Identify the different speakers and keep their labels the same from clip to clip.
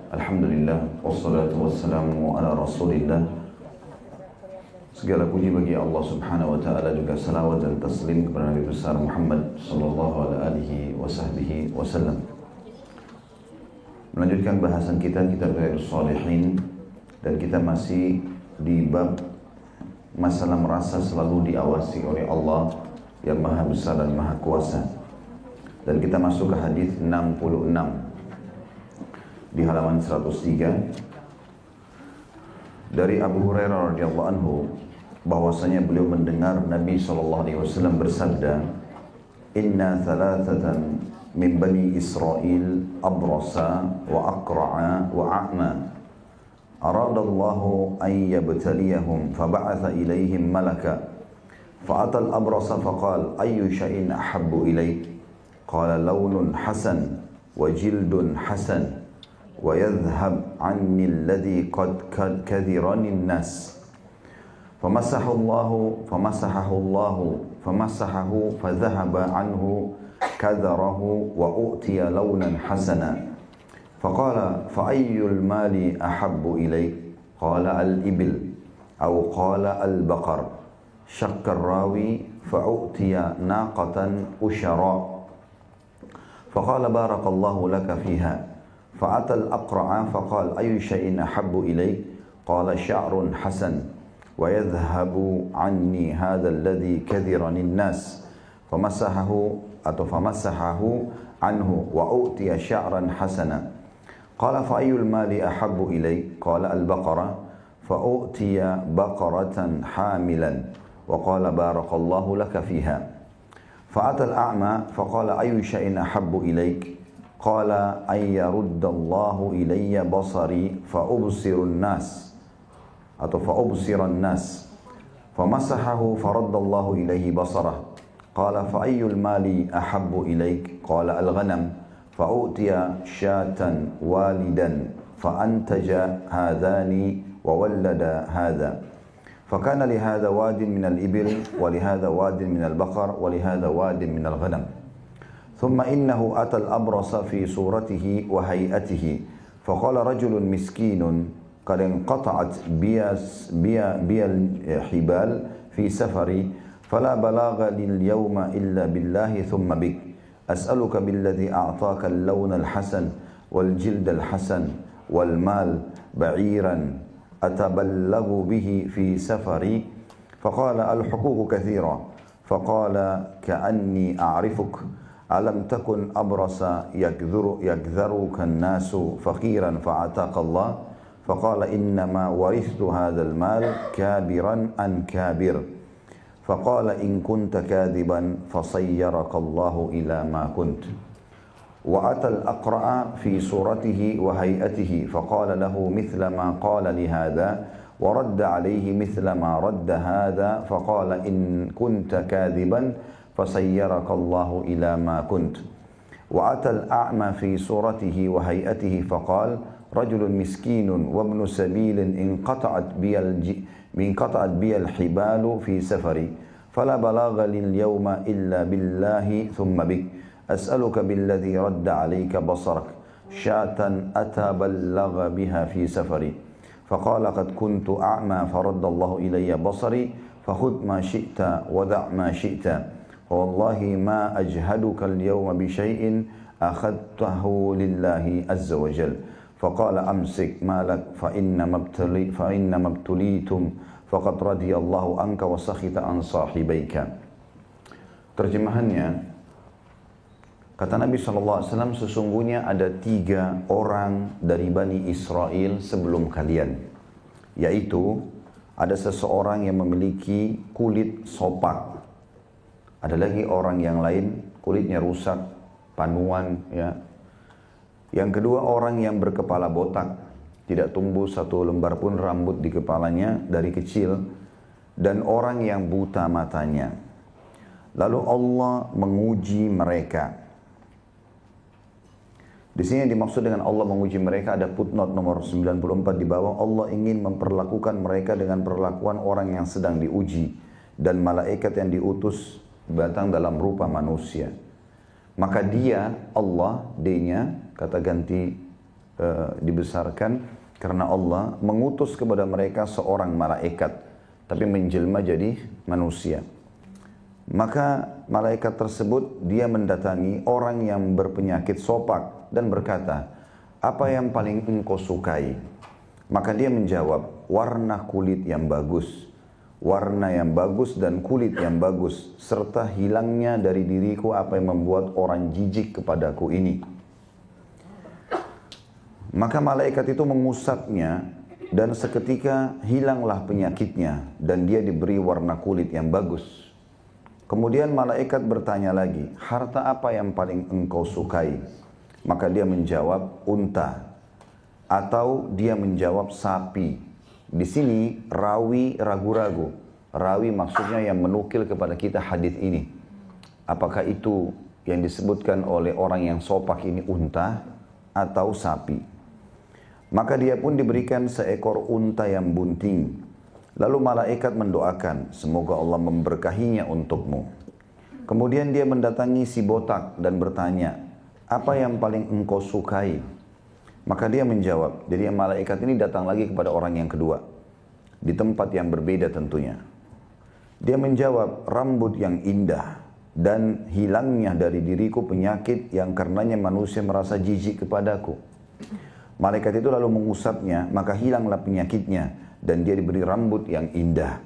Speaker 1: Alhamdulillah, wassalatu wassalamu ala rasulillah. Segala puji bagi Allah subhanahu wa ta'ala, juga salawat dan taslim kepada Nabi besar Muhammad sallallahu alaihi wasallam. Melanjutkan bahasan kita, kitab Riyadhus Shalihin, dan kita masih di bab masalah merasa selalu diawasi oleh Allah yang maha besar dan maha kuasa. Dan kita masuk ke hadis 66 di halaman 103 dari Abu Hurairah radhiyallahu anhu, bahwasanya beliau mendengar Nabi SAW bersabda, "Inna thalathatan min bani Israel abrasa wa aqra'a wa a'ma aradallahu an yabtaliyahum faba'atha ilayhim malaka fa'atal abrasa faqal ayyu shay'in ahabbu ilayk qala lawnun hasan wa jildun hasan wa yadhhab anni alladhi qad kadhirani an-nas famasahahu fadhahaba anhu kadharahu wa utiya lawnan hasana faqala fa ayyul mali ahabbu ilayk qala al-ibil aw qala al-baqar syakka ar-rawi fa utiya naqatan ushara faqala barakallahu laka fiha فأتى الأقرع فقال أي شيء أحب إليك قال شعر حسن ويذهب عني هذا الذي كذرني الناس فمسحه عنه وأؤتي شعرا حسنا قال فأي المال أحب إليك قال البقرة فأؤتي بقرة حاملا وقال بارك الله لك فيها فأتى الأعمى فقال أي شيء أحب إليك قال أن يرد الله إلي بصري فأبصر الناس فمسحه فرد الله إليه بصره قال فأي المال أحب إليك قال الغنم فأؤتي شاة والدا فأنتج هذان وولد هذا فكان لهذا واد من الإبل ولهذا واد من البقر ولهذا واد من الغنم ثم إنه أتى الأبرص في صورته وهيئته فقال رجل مسكين قد انقطعت بي الحبال في سفري فلا بلاغ لليوم إلا بالله ثم بك أسألك بالذي أعطاك اللون الحسن والجلد الحسن والمال بعيرا أتبلغ به في سفري فقال الحقوق كثيرة فقال كأني أعرفك ألم تكن أبرص يكذرك الناس فقيرا فأعطاك الله فقال إنما ورثت هذا المال كابرا عن كابر فقال إن كنت كاذبا فصيرك الله إلى ما كنت وأتى الأقرع في صورته وهيئته فقال له مثل ما قال لهذا ورد عليه مثل ما رد هذا فقال إن كنت كاذبا فصيرك الله إلى ما كنت وأتى الأعمى في صورته وهيئته فقال رجل مسكين وابن سبيل انقطعت بي الحبال في سفري فلا بلاغ لليوم إلا بالله ثم بك أسألك بالذي رد عليك بصرك شاة أتبلغ بها في سفري فقال قد كنت أعمى فرد الله إلي بصري فخذ ما شئت ودع ما شئت والله ما أجهدك اليوم بشيء أخذته لله عز وجل فقال أمسك مالك فإنما ابتليتم فقد رضي الله عنك وسخط عن صاحبيك. Terjemahannya, kata Nabi SAW, sesungguhnya ada 3 orang dari Bani Israel sebelum kalian, yaitu ada seseorang yang memiliki kulit sopak. Ada lagi orang yang lain kulitnya rusak, panuan, ya. Yang kedua orang yang berkepala botak, tidak tumbuh satu lembar pun rambut di kepalanya dari kecil, dan orang yang buta matanya. Lalu Allah menguji mereka. Di sini yang dimaksud dengan Allah menguji mereka ada footnote nomor 94 di bawah. Allah ingin memperlakukan mereka dengan perlakuan orang yang sedang diuji, dan malaikat yang diutus datang dalam rupa manusia. Maka dia, Allah, D-nya, kata ganti dibesarkan karena Allah mengutus kepada mereka seorang malaikat, tapi menjelma jadi manusia. Maka malaikat tersebut dia mendatangi orang yang berpenyakit sopak dan berkata, apa yang paling engkau sukai? Maka dia menjawab, warna kulit yang bagus. Warna yang bagus dan kulit yang bagus, serta hilangnya dari diriku apa yang membuat orang jijik kepadaku ini. Maka malaikat itu mengusapnya dan seketika hilanglah penyakitnya dan dia diberi warna kulit yang bagus. Kemudian malaikat bertanya lagi, harta apa yang paling engkau sukai? Maka dia menjawab, unta. Atau dia menjawab sapi. Di sini rawi ragu-ragu. Rawi maksudnya yang menukil kepada kita hadis ini. Apakah itu yang disebutkan oleh orang yang sopak ini unta atau sapi? Maka dia pun diberikan seekor unta yang bunting. Lalu malaikat mendoakan, semoga Allah memberkahinya untukmu. Kemudian dia mendatangi si botak dan bertanya, apa yang paling engkau sukai? Maka dia menjawab, jadi malaikat ini datang lagi kepada orang yang kedua. Di tempat yang berbeda tentunya. Dia menjawab, rambut yang indah dan hilangnya dari diriku penyakit yang karenanya manusia merasa jijik kepadaku. Malaikat itu lalu mengusapnya, maka hilanglah penyakitnya dan dia diberi rambut yang indah.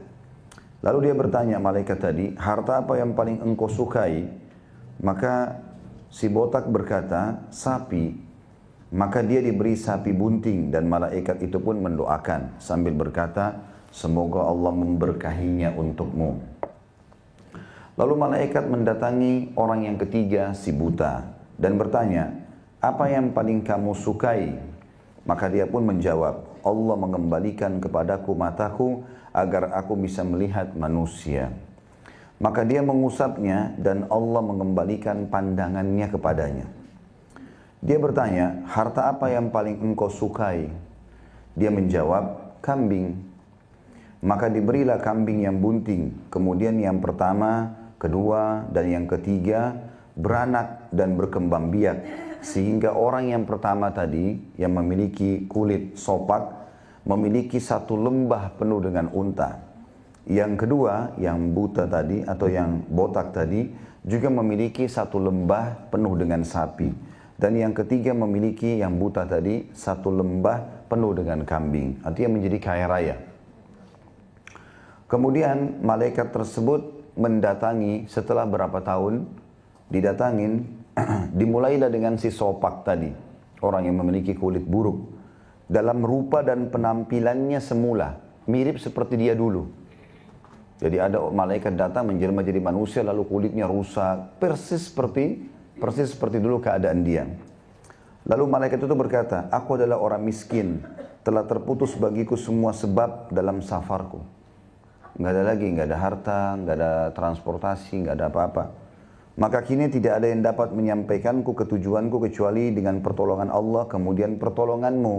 Speaker 1: Lalu dia bertanya malaikat tadi, harta apa yang paling engkau sukai? Maka si botak berkata, sapi. Maka dia diberi sapi bunting dan malaikat itu pun mendoakan sambil berkata, semoga Allah memberkahinya untukmu. Lalu malaikat mendatangi orang yang ketiga, si buta, dan bertanya, apa yang paling kamu sukai? Maka dia pun menjawab, Allah mengembalikan kepadaku mataku agar aku bisa melihat manusia. Maka dia mengusapnya dan Allah mengembalikan pandangannya kepadanya. Dia bertanya, harta apa yang paling engkau sukai? Dia menjawab, kambing. Maka diberilah kambing yang bunting. Kemudian yang pertama, kedua, dan yang ketiga beranak dan berkembang biak. Sehingga orang yang pertama tadi yang memiliki kulit sopak memiliki satu lembah penuh dengan unta. Yang kedua yang buta tadi atau yang botak tadi juga memiliki satu lembah penuh dengan sapi. Dan yang ketiga memiliki yang buta tadi satu lembah penuh dengan kambing. Artinya menjadi kaya raya. Kemudian malaikat tersebut mendatangi setelah berapa tahun didatangin. Dimulailah dengan si sopak tadi, orang yang memiliki kulit buruk. Dalam rupa dan penampilannya semula, mirip seperti dia dulu. Jadi ada malaikat datang menjelma jadi manusia lalu kulitnya rusak, persis seperti dulu keadaan dia. Lalu malaikat itu berkata, aku adalah orang miskin, telah terputus bagiku semua sebab dalam safarku. Nggak ada lagi, nggak ada harta, nggak ada transportasi, nggak ada apa-apa. Maka kini tidak ada yang dapat menyampaikanku ke tujuanku kecuali dengan pertolongan Allah kemudian pertolonganmu.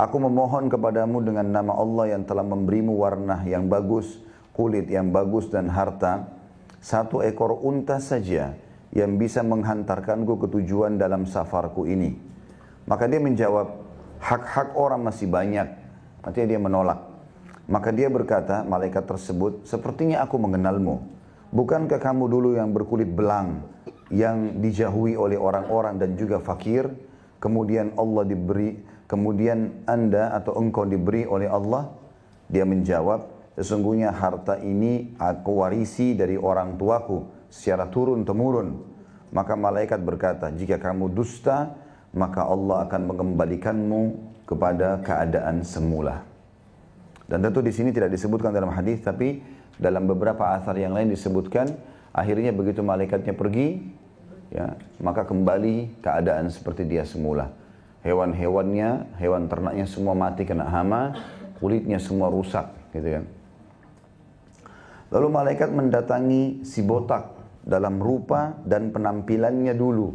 Speaker 1: Aku memohon kepadamu dengan nama Allah yang telah memberimu warna yang bagus, kulit yang bagus dan harta. Satu ekor unta saja yang bisa menghantarkanku ke tujuan dalam safarku ini. Maka dia menjawab, hak-hak orang masih banyak. Artinya dia menolak. Maka dia berkata, malaikat tersebut, sepertinya aku mengenalmu. Bukankah kamu dulu yang berkulit belang, yang dijauhi oleh orang-orang dan juga fakir, kemudian Anda atau engkau diberi oleh Allah? Dia menjawab, sesungguhnya harta ini aku warisi dari orang tuaku secara turun-temurun. Maka malaikat berkata, jika kamu dusta, maka Allah akan mengembalikanmu kepada keadaan semula. Dan tentu di sini tidak disebutkan dalam hadis, tapi dalam beberapa athar yang lain disebutkan, akhirnya begitu malaikatnya pergi, ya, maka kembali keadaan seperti dia semula. Hewan-hewannya, hewan ternaknya semua mati kena hama, kulitnya semua rusak, gitu kan. Lalu malaikat mendatangi si botak dalam rupa dan penampilannya dulu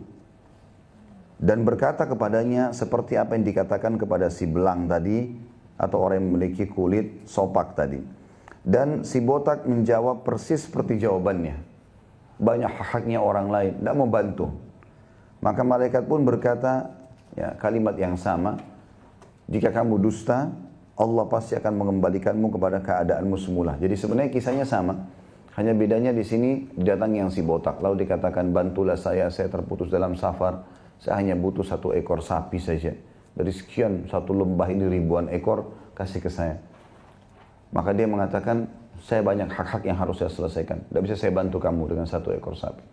Speaker 1: dan berkata kepadanya seperti apa yang dikatakan kepada si belang tadi atau orang yang memiliki kulit sopak tadi. Dan si botak menjawab persis seperti jawabannya. Banyak hak-haknya orang lain, tidak mau bantu. Maka malaikat pun berkata, ya, kalimat yang sama. Jika kamu dusta, Allah pasti akan mengembalikanmu kepada keadaanmu semula. Jadi sebenarnya kisahnya sama. Hanya bedanya di sini datang yang si botak. Lalu dikatakan, bantulah saya terputus dalam safar. Saya hanya butuh 1 ekor sapi saja. Dari sekian, 1 lembah ini ribuan ekor, kasih ke saya. Maka dia mengatakan, saya banyak hak-hak yang harus saya selesaikan. Tidak bisa saya bantu kamu dengan 1 ekor sapi.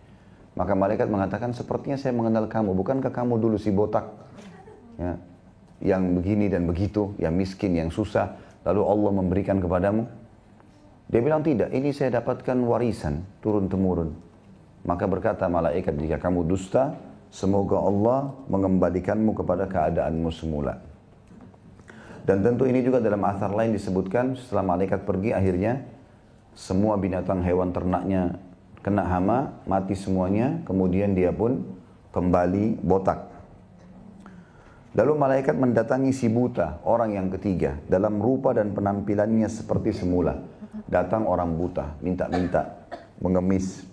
Speaker 1: Maka malaikat mengatakan, sepertinya saya mengenal kamu. Bukankah kamu dulu si botak? Ya, yang begini dan begitu, yang miskin, yang susah. Lalu Allah memberikan kepadamu. Dia bilang tidak, ini saya dapatkan warisan turun-temurun. Maka berkata malaikat, jika kamu dusta, semoga Allah mengembalikanmu kepada keadaanmu semula. Dan tentu ini juga dalam athar lain disebutkan, setelah malaikat pergi akhirnya, semua binatang hewan ternaknya kena hama, mati semuanya, kemudian dia pun kembali botak. Lalu malaikat mendatangi si buta, orang yang ketiga, dalam rupa dan penampilannya seperti semula. Datang orang buta, minta-minta, mengemis.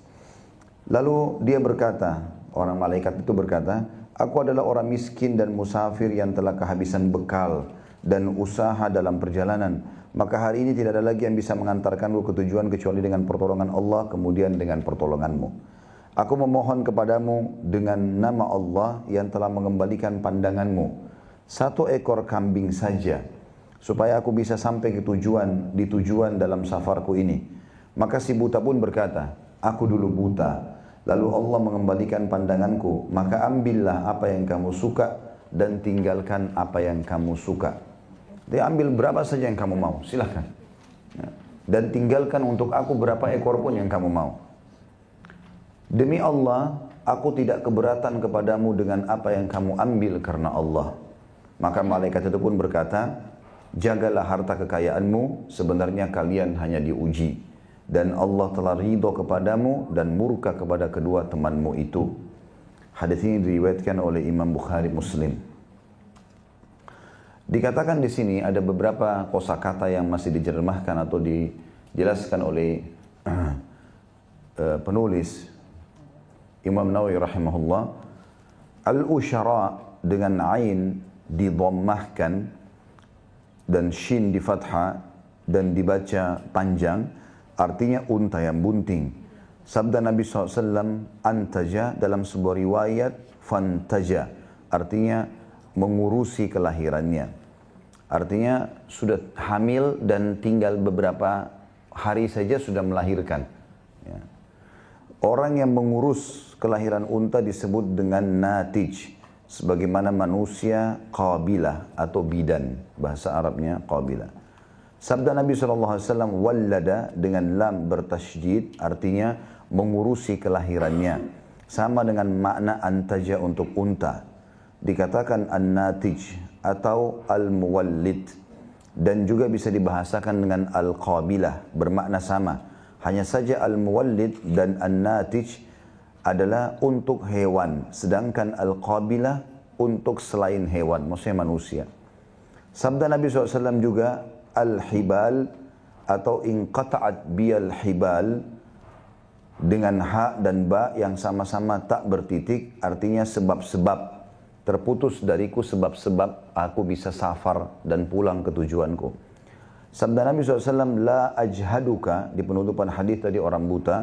Speaker 1: Lalu dia berkata, orang malaikat itu berkata, aku adalah orang miskin dan musafir yang telah kehabisan bekal dan usaha dalam perjalanan. Maka hari ini tidak ada lagi yang bisa mengantarkanku ke tujuan kecuali dengan pertolongan Allah, kemudian dengan pertolonganmu. Aku memohon kepadamu dengan nama Allah yang telah mengembalikan pandanganmu. 1 ekor kambing saja, supaya aku bisa sampai ke tujuan dalam safarku ini. Maka si buta pun berkata, aku dulu buta, lalu Allah mengembalikan pandanganku, maka ambillah apa yang kamu suka dan tinggalkan apa yang kamu suka. Dia ambil berapa saja yang kamu mau, silahkan. Dan tinggalkan untuk aku berapa ekor pun yang kamu mau. Demi Allah, aku tidak keberatan kepadamu dengan apa yang kamu ambil karena Allah. Maka malaikat itu pun berkata, jagalah harta kekayaanmu, sebenarnya kalian hanya diuji. Dan Allah telah ridho kepadamu dan murka kepada kedua temanmu itu. Hadis ini diriwayatkan oleh Imam Bukhari Muslim. Dikatakan di sini ada beberapa kosakata yang masih diterjemahkan atau dijelaskan oleh penulis Imam Nawawi rahimahullah. Al-usyara dengan ain didammahkan dan shin di fathah dan dibaca panjang, artinya unta yang bunting. Sabda Nabi SAW, antaja, dalam sebuah riwayat fantaja, artinya mengurusi kelahirannya. Artinya sudah hamil dan tinggal beberapa hari saja sudah melahirkan. Ya. Orang yang mengurus kelahiran unta disebut dengan natij. Sebagaimana manusia qabilah atau bidan, bahasa Arabnya qabilah. Sabda Nabi SAW, wallada dengan lam bertasydid, artinya mengurusi kelahirannya. Sama dengan makna antaja untuk unta. Dikatakan an-natij atau al-muwallid. Dan juga bisa dibahasakan dengan al-qabilah, bermakna sama. Hanya saja al-muwallid dan an-natij adalah untuk hewan, sedangkan al-qabilah untuk selain hewan, maksudnya manusia. Sabda Nabi SAW juga, al-hibal atau inqata'at biyal hibal, dengan ha dan ba yang sama-sama tak bertitik, artinya sebab-sebab, terputus dariku sebab-sebab aku bisa safar dan pulang ke tujuanku. Sabda Nabi SAW, la ajhaduka, di penutupan hadis tadi orang buta,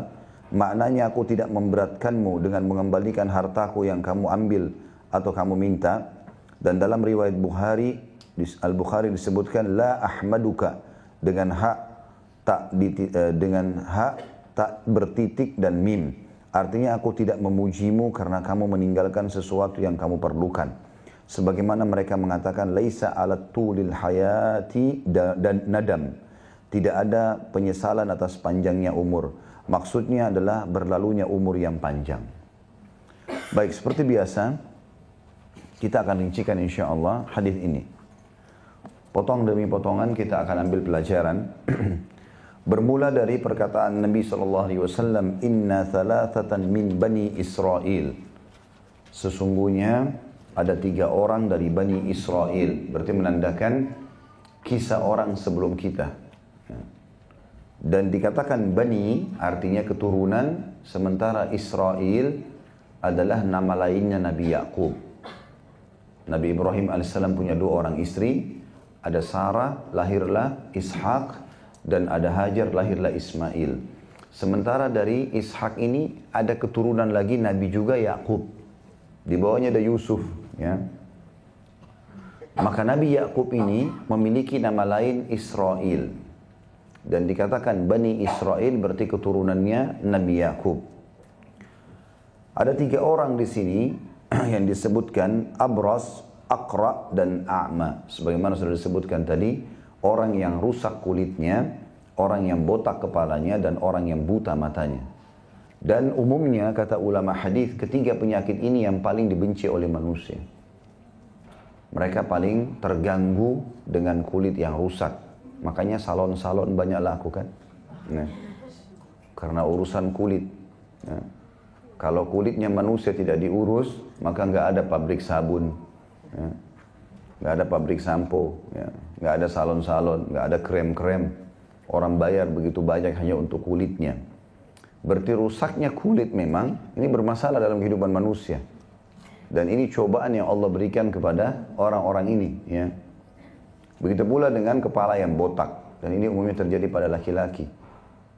Speaker 1: maknanya aku tidak memberatkanmu dengan mengembalikan hartaku yang kamu ambil atau kamu minta. Dan dalam riwayat Bukhari, Al-Bukhari disebutkan la ahmaduka, dengan hak tak bertitik dan mim. Artinya aku tidak memujimu karena kamu meninggalkan sesuatu yang kamu perlukan. Sebagaimana mereka mengatakan laisa alat tulil hayati dan nadam. Tidak ada penyesalan atas panjangnya umur. Maksudnya adalah berlalunya umur yang panjang. Baik, seperti biasa, kita akan rincikan insyaAllah hadis ini. Potong demi potongan kita akan ambil pelajaran. Bermula dari perkataan Nabi SAW, Inna thalathatan min bani Israel. Sesungguhnya ada 3 orang dari Bani Israel. Berarti menandakan kisah orang sebelum kita. Dan dikatakan Bani artinya keturunan, sementara Israel adalah nama lainnya Nabi Yakub. Nabi Ibrahim alaihissalam punya 2 orang istri, ada Sarah, lahirlah Ishak, dan ada Hajar, lahirlah Ismail. Sementara dari Ishak ini ada keturunan lagi Nabi juga, Yakub. Di bawahnya ada Yusuf, ya. Maka Nabi Yakub ini memiliki nama lain Israel. Dan dikatakan Bani Israel berarti keturunannya Nabi Yakub. Ada 3 orang di sini yang disebutkan Abras, Aqra, dan A'ma. Sebagaimana sudah disebutkan tadi, orang yang rusak kulitnya, orang yang botak kepalanya, dan orang yang buta matanya. Dan umumnya kata ulama hadis, ketiga penyakit ini yang paling dibenci oleh manusia. Mereka paling terganggu dengan kulit yang rusak. Makanya salon-salon banyak lakukan. Nah, karena urusan kulit. Nah, kalau kulitnya manusia tidak diurus, maka nggak ada pabrik sabun, ya. Nggak ada pabrik sampo, ya. Nggak ada salon-salon, nggak ada krem-krem. Orang bayar begitu banyak hanya untuk kulitnya. Berarti rusaknya kulit memang ini bermasalah dalam kehidupan manusia. Dan ini cobaan yang Allah berikan kepada orang-orang ini, ya. Begitu pula dengan kepala yang botak, dan ini umumnya terjadi pada laki-laki.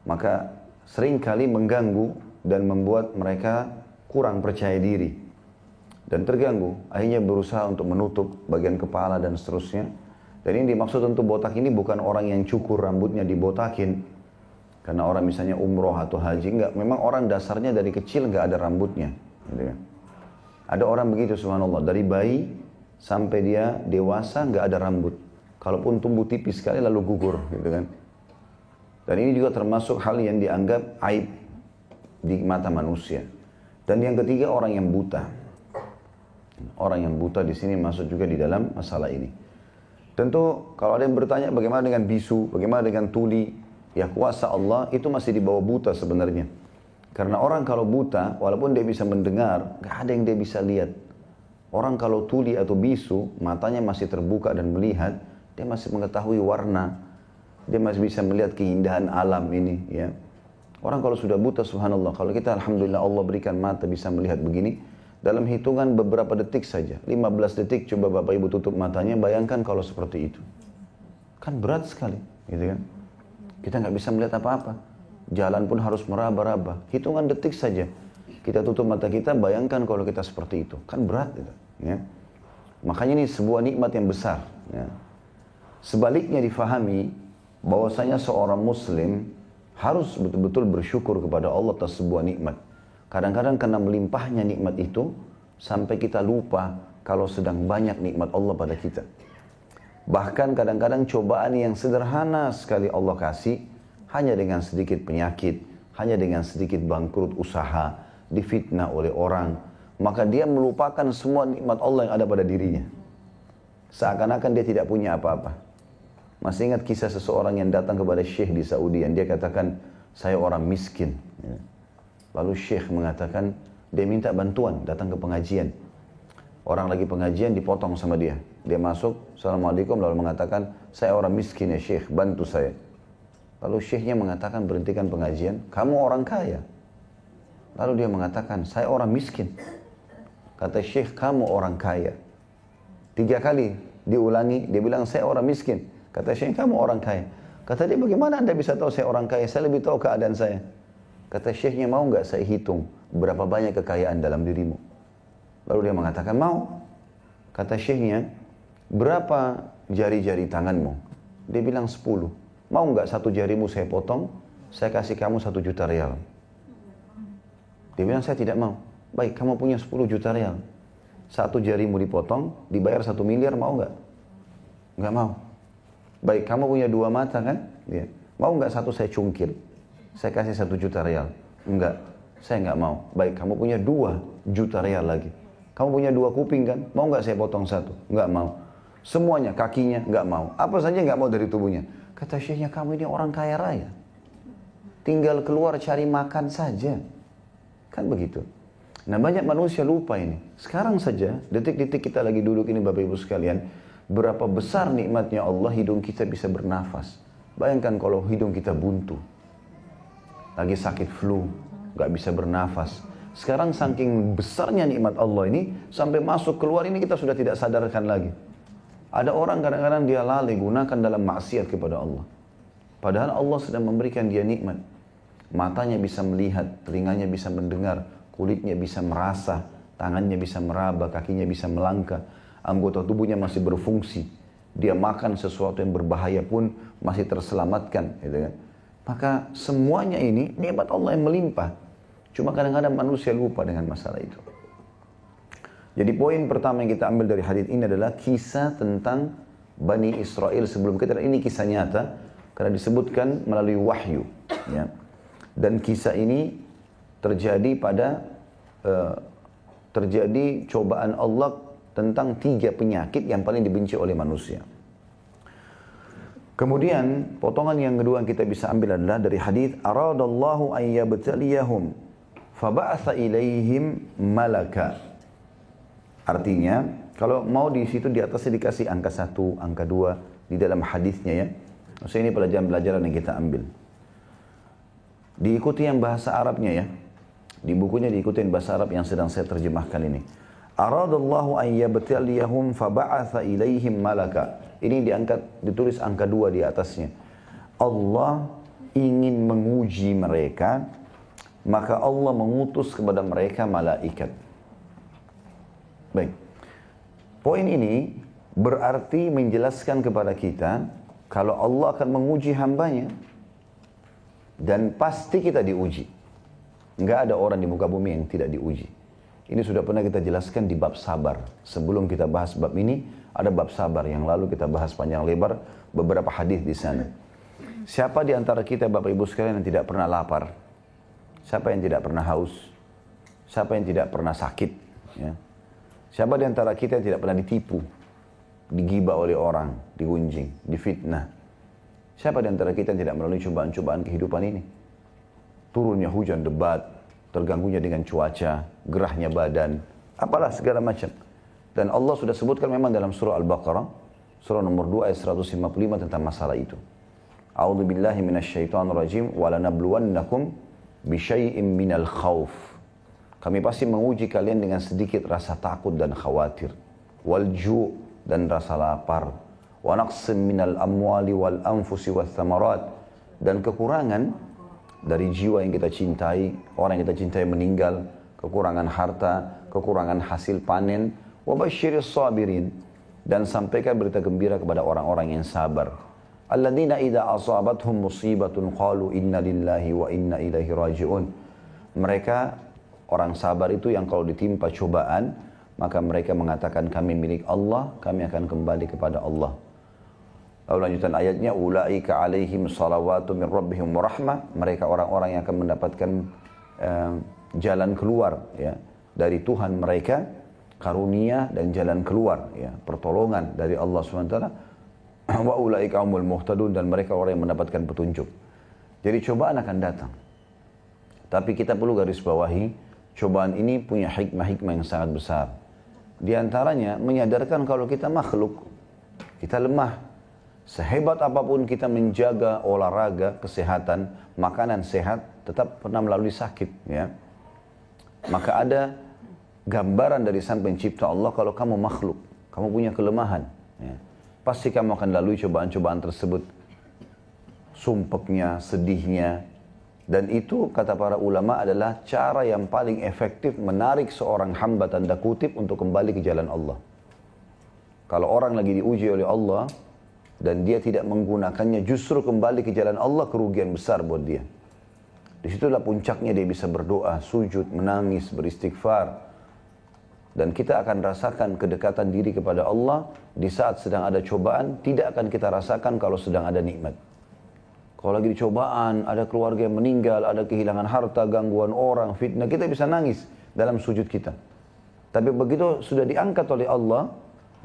Speaker 1: Maka seringkali mengganggu dan membuat mereka kurang percaya diri dan terganggu. Akhirnya berusaha untuk menutup bagian kepala dan seterusnya. Dan ini dimaksud untuk botak ini bukan orang yang cukur rambutnya dibotakin karena orang misalnya umroh atau haji, enggak. Memang orang dasarnya dari kecil enggak ada rambutnya, gitu kan. Ada orang begitu, subhanallah, dari bayi sampai dia dewasa enggak ada rambut. Kalaupun tumbuh tipis sekali lalu gugur, gitu kan. Dan ini juga termasuk hal yang dianggap aib di mata manusia. Dan yang ketiga, orang yang buta. Orang yang buta di sini masuk juga di dalam masalah ini. Tentu kalau ada yang bertanya bagaimana dengan bisu, bagaimana dengan tuli, ya kuasa Allah itu masih di bawah buta sebenarnya. Karena orang kalau buta, walaupun dia bisa mendengar, gak ada yang dia bisa lihat. Orang kalau tuli atau bisu, matanya masih terbuka dan melihat, dia masih mengetahui warna, dia masih bisa melihat keindahan alam ini, ya. Orang kalau sudah buta, subhanallah, kalau kita alhamdulillah Allah berikan mata bisa melihat begini, dalam hitungan beberapa detik saja, 15 detik, coba Bapak Ibu tutup matanya, bayangkan kalau seperti itu. Kan berat sekali, gitu kan. Kita nggak bisa melihat apa-apa. Jalan pun harus meraba-raba. Hitungan detik saja. Kita tutup mata kita, bayangkan kalau kita seperti itu. Kan berat itu, ya. Makanya ini sebuah nikmat yang besar, ya. Sebaliknya difahami bahwasanya seorang muslim harus betul-betul bersyukur kepada Allah atas sebuah nikmat. Kadang-kadang karena melimpahnya nikmat itu sampai kita lupa kalau sedang banyak nikmat Allah pada kita. Bahkan kadang-kadang cobaan yang sederhana sekali Allah kasih hanya dengan sedikit penyakit, hanya dengan sedikit bangkrut usaha, difitnah oleh orang, maka dia melupakan semua nikmat Allah yang ada pada dirinya. Seakan-akan dia tidak punya apa-apa. Masih ingat kisah seseorang yang datang kepada Syekh di Saudi yang dia katakan, saya orang miskin. Lalu Syekh mengatakan, dia minta bantuan, datang ke pengajian. Orang lagi pengajian dipotong sama dia. Dia masuk, Assalamualaikum, lalu mengatakan, saya orang miskin ya Syekh, bantu saya. Lalu Syekhnya mengatakan, berhentikan pengajian, kamu orang kaya. Lalu dia mengatakan, saya orang miskin. Kata Syekh, kamu orang kaya. 3 kali diulangi, dia bilang, saya orang miskin. Kata Syekh, kamu orang kaya. Kata dia, bagaimana anda bisa tahu saya orang kaya? Saya lebih tahu keadaan saya. Kata Syekhnya, mau nggak saya hitung berapa banyak kekayaan dalam dirimu? Lalu dia mengatakan, mau. Kata Syekhnya, berapa jari-jari tanganmu? Dia bilang 10. Mau nggak 1 jarimu saya potong? Saya kasih kamu 1 juta rial. Dia bilang, saya tidak mau. Baik, kamu punya 10 juta rial. 1 jarimu dipotong, dibayar 1 miliar, mau nggak? Nggak mau. Baik, kamu punya 2 mata kan? Ya. Mau nggak 1 saya cungkil? Saya kasih 1 juta rial. Enggak, saya nggak mau. Baik, kamu punya 2 juta rial lagi. Kamu punya 2 kuping kan? Mau nggak saya potong 1? Nggak mau. Semuanya, kakinya nggak mau. Apa saja nggak mau dari tubuhnya. Kata Syekhnya, kamu ini orang kaya raya. Tinggal keluar cari makan saja. Kan begitu. Nah, banyak manusia lupa ini. Sekarang saja, detik-detik kita lagi duduk ini Bapak Ibu sekalian, berapa besar nikmatnya Allah hidung kita bisa bernafas. Bayangkan kalau hidung kita buntu. Lagi sakit flu, gak bisa bernafas. Sekarang saking besarnya nikmat Allah ini, sampai masuk keluar ini kita sudah tidak sadarkan lagi. Ada orang kadang-kadang dia lalai gunakan dalam maksiat kepada Allah. Padahal Allah sedang memberikan dia nikmat. Matanya bisa melihat, telinganya bisa mendengar, kulitnya bisa merasa, tangannya bisa meraba, kakinya bisa melangkah, anggota tubuhnya masih berfungsi. Dia makan sesuatu yang berbahaya pun masih terselamatkan, gitu kan. Maka semuanya ini nikmat Allah yang melimpah. Cuma kadang-kadang manusia lupa dengan masalah itu. Jadi poin pertama yang kita ambil dari hadis ini adalah kisah tentang Bani Israel sebelum kita. Ini kisah nyata karena disebutkan melalui wahyu. Ya. Dan kisah ini terjadi terjadi cobaan Allah tentang 3 penyakit yang paling dibenci oleh manusia. Kemudian potongan yang kedua yang kita bisa ambil adalah dari hadis aradallahu an yabtaliyahum faba'atha ilaihim malaka. Artinya kalau mau di situ di atasnya dikasih angka 1, angka 2 di dalam hadisnya ya. Maksudnya ini pelajaran-pelajaran yang kita ambil. Diikuti yang bahasa Arabnya ya. Di bukunya diikuti bahasa Arab yang sedang saya terjemahkan ini. Aradallahu an yabtaliyahum faba'atha ilaihim malaka. Ini ditulis angka 2 di atasnya. Allah ingin menguji mereka, maka Allah mengutus kepada mereka malaikat. Baik. Poin ini berarti menjelaskan kepada kita kalau Allah akan menguji hambanya dan pasti kita diuji. Enggak ada orang di muka bumi yang tidak diuji. Ini sudah pernah kita jelaskan di bab sabar. Sebelum kita bahas bab ini, ada bab sabar yang lalu kita bahas panjang lebar beberapa hadis di sana. Siapa di antara kita Bapak Ibu sekalian yang tidak pernah lapar? Siapa yang tidak pernah haus? Siapa yang tidak pernah sakit? Ya. Siapa di antara kita yang tidak pernah ditipu, digibah oleh orang, digunjing, difitnah? Siapa di antara kita yang tidak melalui cobaan-cobaan kehidupan ini? Turunnya hujan lebat, terganggunya dengan cuaca, gerahnya badan, apalah segala macam. Dan Allah sudah sebutkan memang dalam surah Al-Baqarah, surah nomor 2 ayat 155 tentang masalah itu. A'udzu billahi minasyaitonir rajim wa lanabluwannakum bisyai'im minal khauf. Kami pasti menguji kalian dengan sedikit rasa takut dan khawatir. Wal ju' dan rasa lapar. Wa naqsim minal amwali wal anfusi wath thamarat. Dan kekurangan dari jiwa yang kita cintai, orang yang kita cintai meninggal, kekurangan harta, kekurangan hasil panen. Wa basyiris sabirin. Dan sampaikan berita gembira kepada orang-orang yang sabar. Alladzina idza asabathum musibatun qalu inna lillahi wa inna ilaihi raji'un. Mereka orang sabar itu yang kalau ditimpa cobaan, maka mereka mengatakan kami milik Allah, kami akan kembali kepada Allah. Lalu lanjutan ayatnya, ulaika alaihim salawatu min rabbihim wa rahmah. Mereka orang-orang yang akan mendapatkan jalan keluar ya, dari Tuhan mereka, karunia dan jalan keluar, ya, pertolongan dari Allah SWT. Wa ulaika humul muhtadun, dan mereka orang yang mendapatkan petunjuk. Jadi cobaan akan datang. Tapi kita perlu garis bawahi, cobaan ini punya hikmah-hikmah yang sangat besar. Di antaranya menyadarkan kalau kita makhluk, kita lemah. Sehebat apapun kita menjaga olahraga, kesehatan, makanan sehat, tetap pernah melalui sakit. Ya. Maka ada gambaran dari Sang Pencipta Allah kalau kamu makhluk, kamu punya kelemahan. Ya. Pasti kamu akan lalui cobaan-cobaan tersebut. Sumpeknya, sedihnya. Dan itu kata para ulama adalah cara yang paling efektif menarik seorang hamba tanda kutip untuk kembali ke jalan Allah. Kalau orang lagi diuji oleh Allah dan dia tidak menggunakannya, justru kembali ke jalan Allah, kerugian besar buat dia. Disitulah puncaknya dia bisa berdoa, sujud, menangis, beristighfar. Dan kita akan rasakan kedekatan diri kepada Allah di saat sedang ada cobaan, tidak akan kita rasakan kalau sedang ada nikmat. Kalau lagi dicobaan, ada keluarga yang meninggal, ada kehilangan harta, gangguan orang, fitnah, kita bisa nangis dalam sujud kita. Tapi begitu sudah diangkat oleh Allah,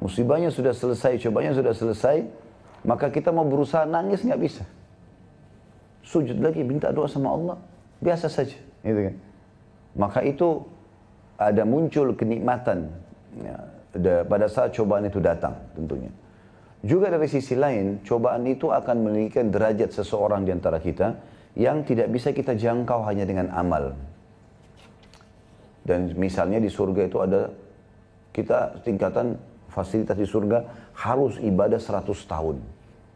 Speaker 1: musibahnya sudah selesai, cobaannya sudah selesai, maka kita mau berusaha nangis nggak bisa. Sujud lagi, minta doa sama Allah, biasa saja. Gitu kan. Maka itu ada muncul kenikmatan ya, pada saat cobaan itu datang tentunya. Juga dari sisi lain, cobaan itu akan meninggikan derajat seseorang di antara kita yang tidak bisa kita jangkau hanya dengan amal. Dan misalnya di surga itu ada, kita tingkatan fasilitas di surga harus ibadah 100 tahun.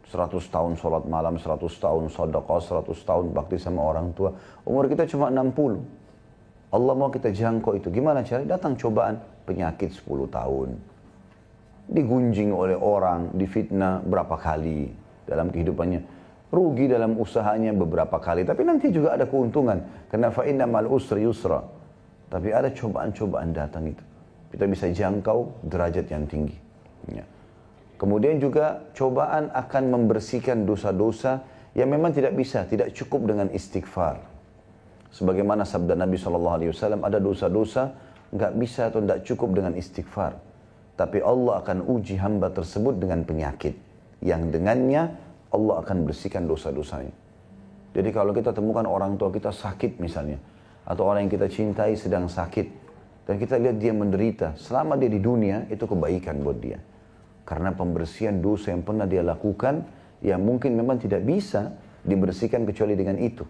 Speaker 1: 100 tahun sholat malam, 100 tahun sedekah, 100 tahun bakti sama orang tua. Umur kita cuma 60. Allah mau kita jangkau itu. Gimana caranya? Datang cobaan, penyakit 10 tahun. Digunjing oleh orang, difitnah berapa kali dalam kehidupannya. Rugi dalam usahanya beberapa kali. Tapi nanti juga ada keuntungan. Karena fa inna ma'al usri yusra. Tapi ada cobaan-cobaan datang itu. Kita bisa jangkau derajat yang tinggi. Ya. Kemudian juga cobaan akan membersihkan dosa-dosa yang memang tidak cukup dengan istighfar. Sebagaimana sabda Nabi SAW, ada dosa-dosa nggak bisa atau nggak cukup dengan istighfar. Tapi Allah akan uji hamba tersebut dengan penyakit. Yang dengannya Allah akan bersihkan dosa-dosanya. Jadi kalau kita temukan orang tua kita sakit misalnya, atau orang yang kita cintai sedang sakit, dan kita lihat dia menderita, selama dia di dunia itu kebaikan buat dia. Karena pembersihan dosa yang pernah dia lakukan, yang mungkin memang tidak bisa dibersihkan kecuali dengan itu.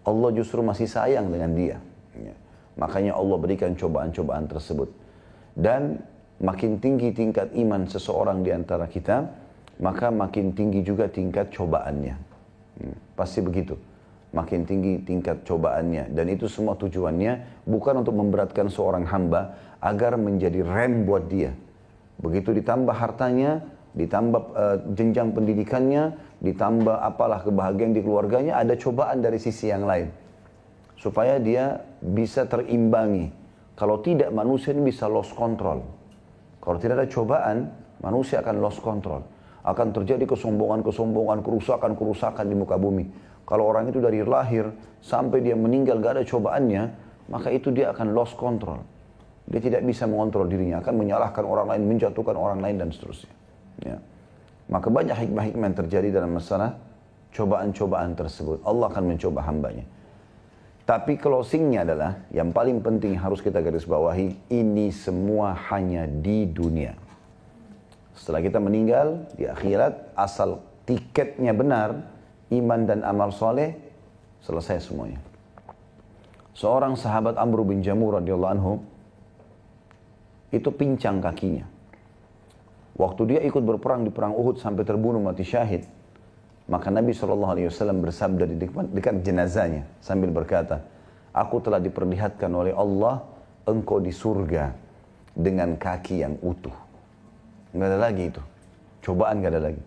Speaker 1: Allah justru masih sayang dengan dia. Ya. Makanya Allah berikan cobaan-cobaan tersebut. Dan makin tinggi tingkat iman seseorang di antara kita, maka makin tinggi juga tingkat cobaannya. Pasti begitu. Makin tinggi tingkat cobaannya. Dan itu semua tujuannya bukan untuk memberatkan seorang hamba agar menjadi rem buat dia. Begitu ditambah hartanya, ditambah jenjang pendidikannya, ditambah apalah kebahagiaan di keluarganya, ada cobaan dari sisi yang lain. Supaya dia bisa terimbangi. Kalau tidak, manusia ini bisa lost control. Kalau tidak ada cobaan, manusia akan lost control. Akan terjadi kesombongan-kesombongan, kerusakan-kerusakan di muka bumi. Kalau orang itu dari lahir sampai dia meninggal gak ada cobaannya, maka itu dia akan lost control. Dia tidak bisa mengontrol dirinya, akan menyalahkan orang lain, menjatuhkan orang lain dan seterusnya. Ya. Maka banyak hikmah-hikmah yang terjadi dalam masalah cobaan-cobaan tersebut. Allah akan mencoba hambanya. Tapi closingnya adalah, yang paling penting harus kita garis bawahi, ini semua hanya di dunia. Setelah kita meninggal, di akhirat, asal tiketnya benar, iman dan amal soleh, selesai semuanya. Seorang sahabat Amr bin Jamur radhiyallahu anhu, itu pincang kakinya. Waktu dia ikut berperang di perang Uhud sampai terbunuh mati syahid, maka Nabi SAW bersabda di dekat jenazahnya sambil berkata, aku telah diperlihatkan oleh Allah engkau di surga dengan kaki yang utuh. Nggak ada lagi itu, cobaan nggak ada lagi.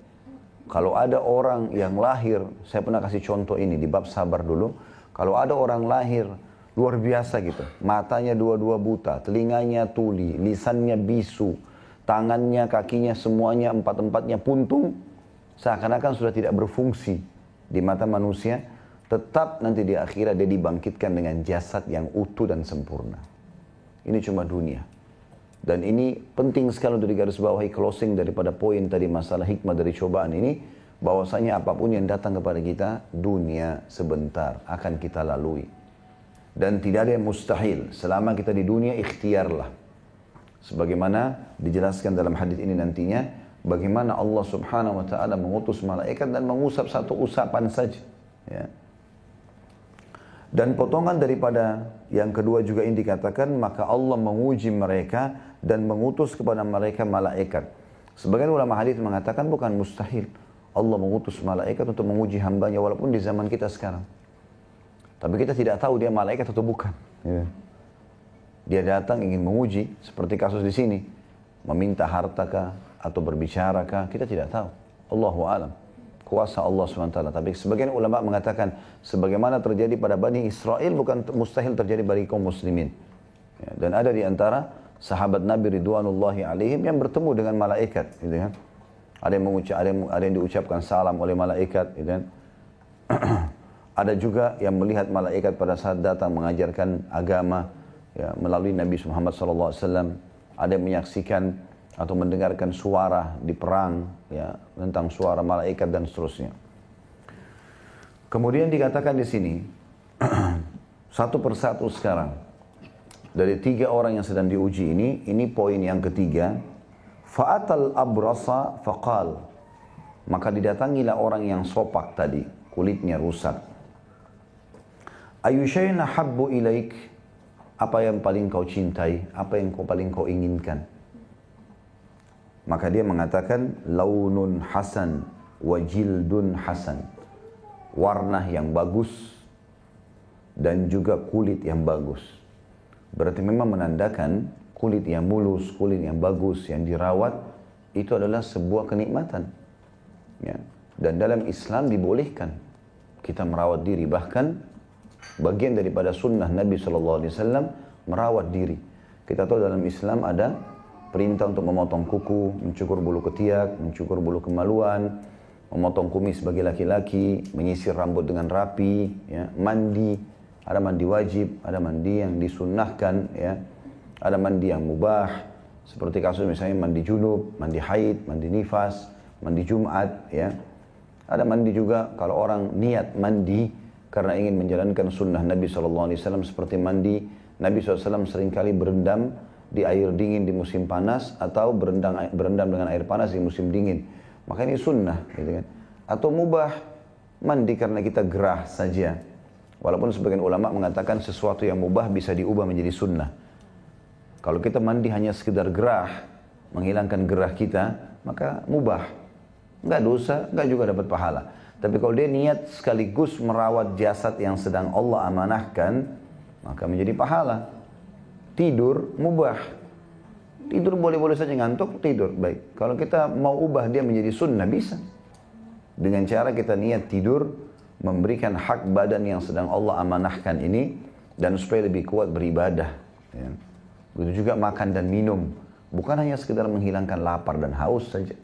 Speaker 1: Kalau ada orang yang lahir, saya pernah kasih contoh ini di bab sabar dulu, kalau ada orang lahir luar biasa gitu, matanya dua-dua buta, telinganya tuli, lisannya bisu, tangannya, kakinya semuanya empat-empatnya puntung, seakan-akan sudah tidak berfungsi di mata manusia, tetap nanti di akhirat dia dibangkitkan dengan jasad yang utuh dan sempurna. Ini cuma dunia. Dan ini penting sekali untuk digarisbawahi closing daripada poin tadi masalah hikmah dari cobaan ini, bahwasanya apapun yang datang kepada kita, dunia sebentar akan kita lalui. Dan tidak ada yang mustahil, selama kita di dunia ikhtiarlah. Sebagaimana dijelaskan dalam hadis ini nantinya, bagaimana Allah Subhanahu wa taala mengutus malaikat dan mengusap satu usapan saja, ya. Dan potongan daripada yang kedua juga ini dikatakan, maka Allah menguji mereka dan mengutus kepada mereka malaikat. Sebagian ulama hadis mengatakan bukan mustahil Allah mengutus malaikat untuk menguji hambanya walaupun di zaman kita sekarang. Tapi kita tidak tahu dia malaikat atau bukan. Ya. Dia datang ingin menguji seperti kasus di sini, meminta hartakah atau berbicarakah, kita tidak tahu. Allahu a'lam. Kuasa Allah SWT. Tapi sebagian ulama mengatakan sebagaimana terjadi pada Bani Israel bukan mustahil terjadi bagi kaum muslimin. Ya, dan ada di antara sahabat Nabi Ridwanullahi alaihim yang bertemu dengan malaikat, gitu kan. Ada yang diucapkan salam oleh malaikat, gitu kan. Ada juga yang melihat malaikat pada saat datang mengajarkan agama, ya, melalui Nabi Muhammad SAW. Ada yang menyaksikan atau mendengarkan suara di perang, ya, tentang suara malaikat dan seterusnya. Kemudian dikatakan di sini satu persatu sekarang dari 3 orang yang sedang diuji ini poin yang ketiga. Fa'atal abrasa faqal, maka didatangilah orang yang sopak tadi, kulitnya rusak. Ayu syai'in habbu ilaik, apa yang paling kau cintai, apa yang paling kau inginkan. Maka dia mengatakan, launun hasan wa jildun hasan. Warna yang bagus dan juga kulit yang bagus. Berarti memang menandakan kulit yang mulus, kulit yang bagus, yang dirawat, itu adalah sebuah kenikmatan. Ya. Dan dalam Islam dibolehkan kita merawat diri. Bahkan bagian daripada sunnah Nabi SAW merawat diri. Kita tahu dalam Islam ada perintah untuk memotong kuku, mencukur bulu ketiak, mencukur bulu kemaluan, memotong kumis bagi laki-laki, menyisir rambut dengan rapi, ya, mandi. Ada mandi wajib, ada mandi yang disunnahkan, ya. Ada mandi yang mubah, seperti kasus misalnya mandi junub, mandi haid, mandi nifas, mandi Jumat, ya. Ada mandi juga kalau orang niat mandi karena ingin menjalankan sunnah Nabi SAW, seperti mandi. Nabi SAW seringkali berendam di air dingin di musim panas, atau berendam dengan air panas di musim dingin. Maka ini sunnah, gitu kan. Atau mubah, mandi karena kita gerah saja. Walaupun sebagian ulama mengatakan sesuatu yang mubah bisa diubah menjadi sunnah. Kalau kita mandi hanya sekedar gerah, menghilangkan gerah kita, maka mubah. Enggak dosa, enggak juga dapat pahala. Tapi kalau dia niat sekaligus merawat jasad yang sedang Allah amanahkan, maka menjadi pahala. Tidur mubah. Tidur boleh-boleh saja, ngantuk, tidur. Baik. Kalau kita mau ubah dia menjadi sunnah, bisa. Dengan cara kita niat tidur, memberikan hak badan yang sedang Allah amanahkan ini, dan supaya lebih kuat beribadah. Ya. Begitu juga makan dan minum. Bukan hanya sekedar menghilangkan lapar dan haus saja.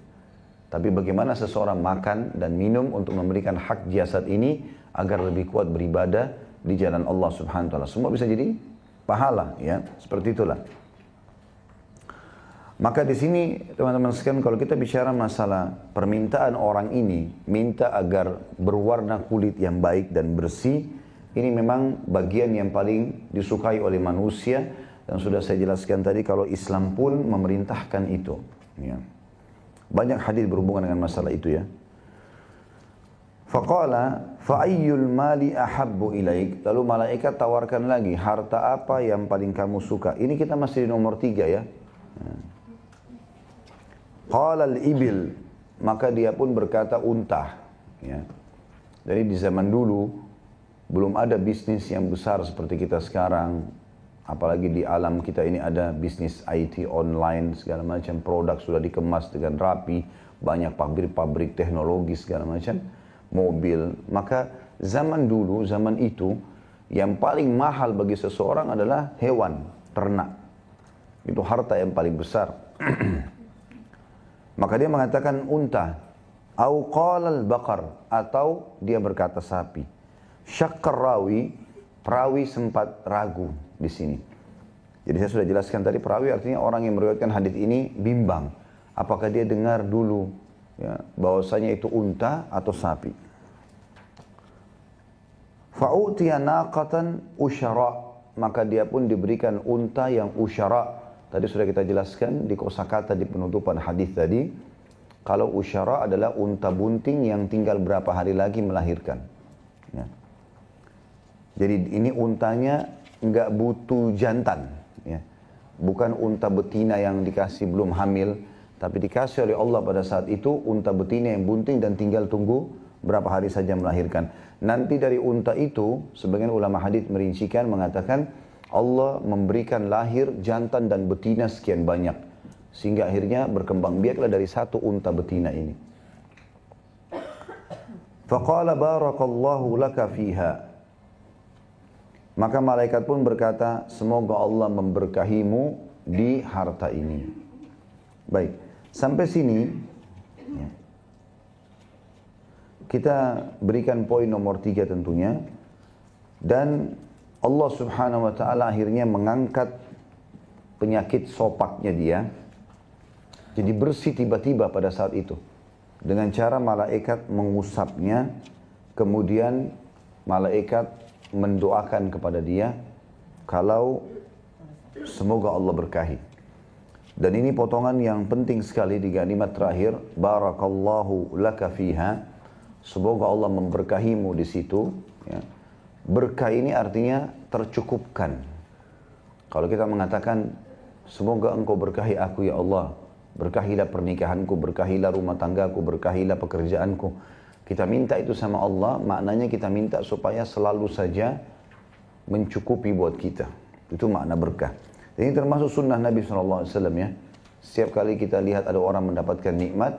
Speaker 1: Tapi bagaimana seseorang makan dan minum untuk memberikan hak jasad ini agar lebih kuat beribadah di jalan Allah Subhanahu wa taala. Semua bisa jadi pahala, ya. Seperti itulah. Maka di sini teman-teman sekalian, kalau kita bicara masalah permintaan orang ini minta agar berwarna kulit yang baik dan bersih, ini memang bagian yang paling disukai oleh manusia, dan sudah saya jelaskan tadi kalau Islam pun memerintahkan itu, ya. Banyak hadis berhubungan dengan masalah itu, ya. Faqala fa'ayyul mali ahabbu ilaik. Lalu malaikat tawarkan lagi, harta apa yang paling kamu suka? Ini kita masih di nomor 3, ya. Qala al-ibil, maka dia pun berkata unta, ya. Jadi di zaman dulu belum ada bisnis yang besar seperti kita sekarang. Apalagi di alam kita ini ada bisnis IT online, segala macam produk sudah dikemas dengan rapi, banyak pabrik-pabrik teknologi segala macam, mobil. Maka zaman dulu, zaman itu, yang paling mahal bagi seseorang adalah hewan, ternak. Itu harta yang paling besar. Maka dia mengatakan unta, au qala al-baqar, atau dia berkata sapi. Syakkar rawi, perawi sempat ragu di sini. Jadi saya sudah jelaskan tadi, perawi artinya orang yang meriwayatkan hadis ini bimbang. Apakah dia dengar dulu, ya, bahwasanya itu unta atau sapi. Fa'utiya naqatan usyara, maka dia pun diberikan unta yang usyara. Tadi sudah kita jelaskan di kosakata di penutupan hadis tadi, kalau usyara adalah unta bunting yang tinggal berapa hari lagi melahirkan, ya. Jadi ini untanya nggak butuh jantan, ya. Bukan unta betina yang dikasih belum hamil, tapi dikasih oleh Allah pada saat itu unta betina yang bunting dan tinggal tunggu berapa hari saja melahirkan. Nanti dari unta itu, sebagian ulama hadis merincikan mengatakan Allah memberikan lahir jantan dan betina sekian banyak, sehingga akhirnya berkembang biaklah dari satu unta betina ini. Faqala barakallahu laka fiha. Maka malaikat pun berkata, semoga Allah memberkahimu di harta ini. Baik, sampai sini, ya, kita berikan poin nomor 3 tentunya. Dan Allah Subhanahu wa ta'ala akhirnya mengangkat penyakit sopaknya dia. Jadi bersih tiba-tiba pada saat itu. Dengan cara malaikat mengusapnya, kemudian malaikat mendoakan kepada dia kalau semoga Allah berkahi. Dan ini potongan yang penting sekali di kalimat terakhir, barakallahu laka fiha, semoga Allah memberkahimu di situ, ya. Berkah ini artinya tercukupkan. Kalau kita mengatakan, semoga engkau berkahi aku ya Allah, berkahilah pernikahanku, berkahilah rumah tanggaku, berkahilah pekerjaanku. Kita minta itu sama Allah, maknanya kita minta supaya selalu saja mencukupi buat kita. Itu makna berkah. Ini termasuk sunnah Nabi SAW ya. Setiap kali kita lihat ada orang mendapatkan nikmat,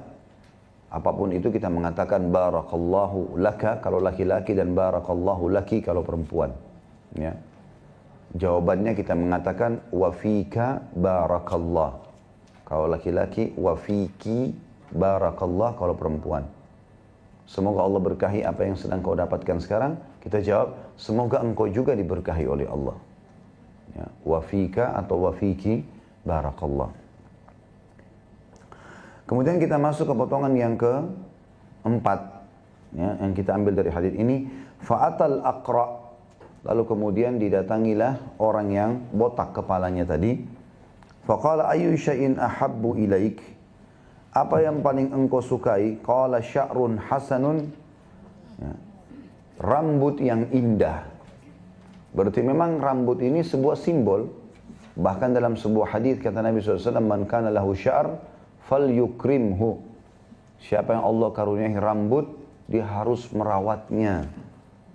Speaker 1: apapun itu kita mengatakan barakallahu laka kalau laki-laki dan barakallahu laki kalau perempuan. Ya. Jawabannya kita mengatakan wafika barakallah kalau laki-laki, wafiki barakallah kalau perempuan. Semoga Allah berkahi apa yang sedang kau dapatkan sekarang. Kita jawab, semoga engkau juga diberkahi oleh Allah. Ya, wafika atau wafiki barakallah. Kemudian kita masuk ke potongan yang keempat, ya, yang kita ambil dari hadis ini. Fa'atal aqra. Lalu kemudian didatangilah orang yang botak kepalanya tadi. Faqala ayyu syai'in ahabbu ilaik. Apa yang paling engkau sukai? Qala sya'run hasanun. Ya. Rambut yang indah. Berarti memang rambut ini sebuah simbol. Bahkan dalam sebuah hadis kata Nabi SAW, man kana lahu sya'r falyukrimhu. Siapa yang Allah karuniai rambut, dia harus merawatnya,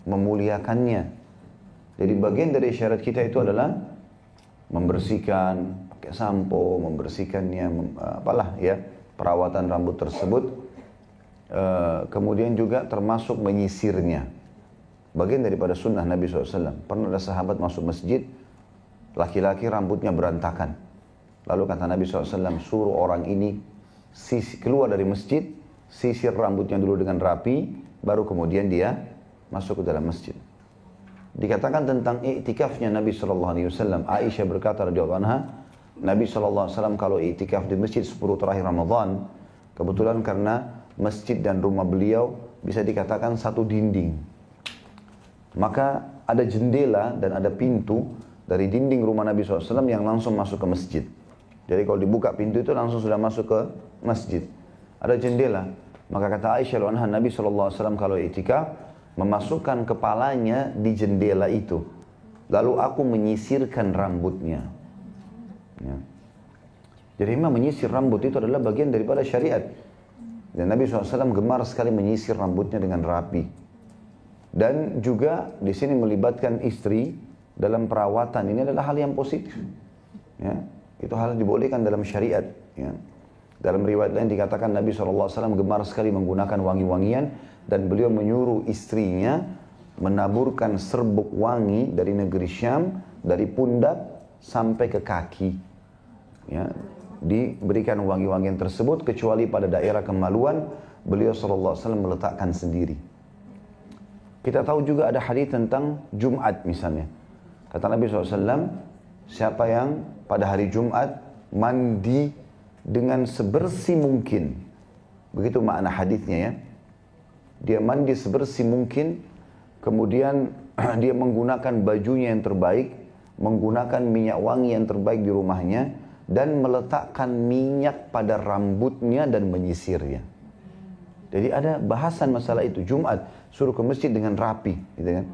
Speaker 1: memuliakannya. Jadi bagian dari syarat kita itu adalah membersihkan, pakai sampo, membersihkannya, apalah ya, perawatan rambut tersebut. Kemudian juga termasuk menyisirnya. Bagian daripada sunnah Nabi SAW. Pernah ada sahabat masuk masjid, laki-laki rambutnya berantakan. Lalu kata Nabi SAW, suruh orang ini keluar dari masjid, sisir rambutnya dulu dengan rapi, baru kemudian dia masuk ke dalam masjid. Dikatakan tentang iktikafnya Nabi SAW. Aisyah berkata radhiyallahu anha, Nabi SAW kalau iktikaf di masjid 10 terakhir Ramadan, kebetulan karena masjid dan rumah beliau bisa dikatakan satu dinding. Maka ada jendela dan ada pintu dari dinding rumah Nabi SAW yang langsung masuk ke masjid. Jadi kalau dibuka pintu itu langsung sudah masuk ke masjid. Ada jendela. Maka kata Aisyah radhiyallahu anha, Nabi SAW kalau iktikaf memasukkan kepalanya di jendela itu. Lalu aku menyisirkan rambutnya. Ya. Jadi memang menyisir rambut itu adalah bagian daripada syariat. Dan Nabi SAW gemar sekali menyisir rambutnya dengan rapi. Dan juga di sini melibatkan istri dalam perawatan. Ini adalah hal yang positif. Ya. Itu hal yang dibolehkan dalam syariat. Ya. Dalam riwayat lain dikatakan Nabi SAW gemar sekali menggunakan wangi-wangian. Dan beliau menyuruh istrinya menaburkan serbuk wangi dari negeri Syam, dari pundak sampai ke kaki. Ya, diberikan wangi-wangian tersebut, kecuali pada daerah kemaluan, beliau SAW meletakkan sendiri. Kita tahu juga ada hadis tentang Jumat misalnya. Kata Nabi SAW, siapa yang pada hari Jumat mandi dengan sebersih mungkin. Begitu makna hadisnya ya. Dia mandi sebersih mungkin, kemudian dia menggunakan bajunya yang terbaik, menggunakan minyak wangi yang terbaik di rumahnya, dan meletakkan minyak pada rambutnya dan menyisirnya. Jadi ada bahasan masalah itu. Jumat, suruh ke masjid dengan rapi. Gitu kan?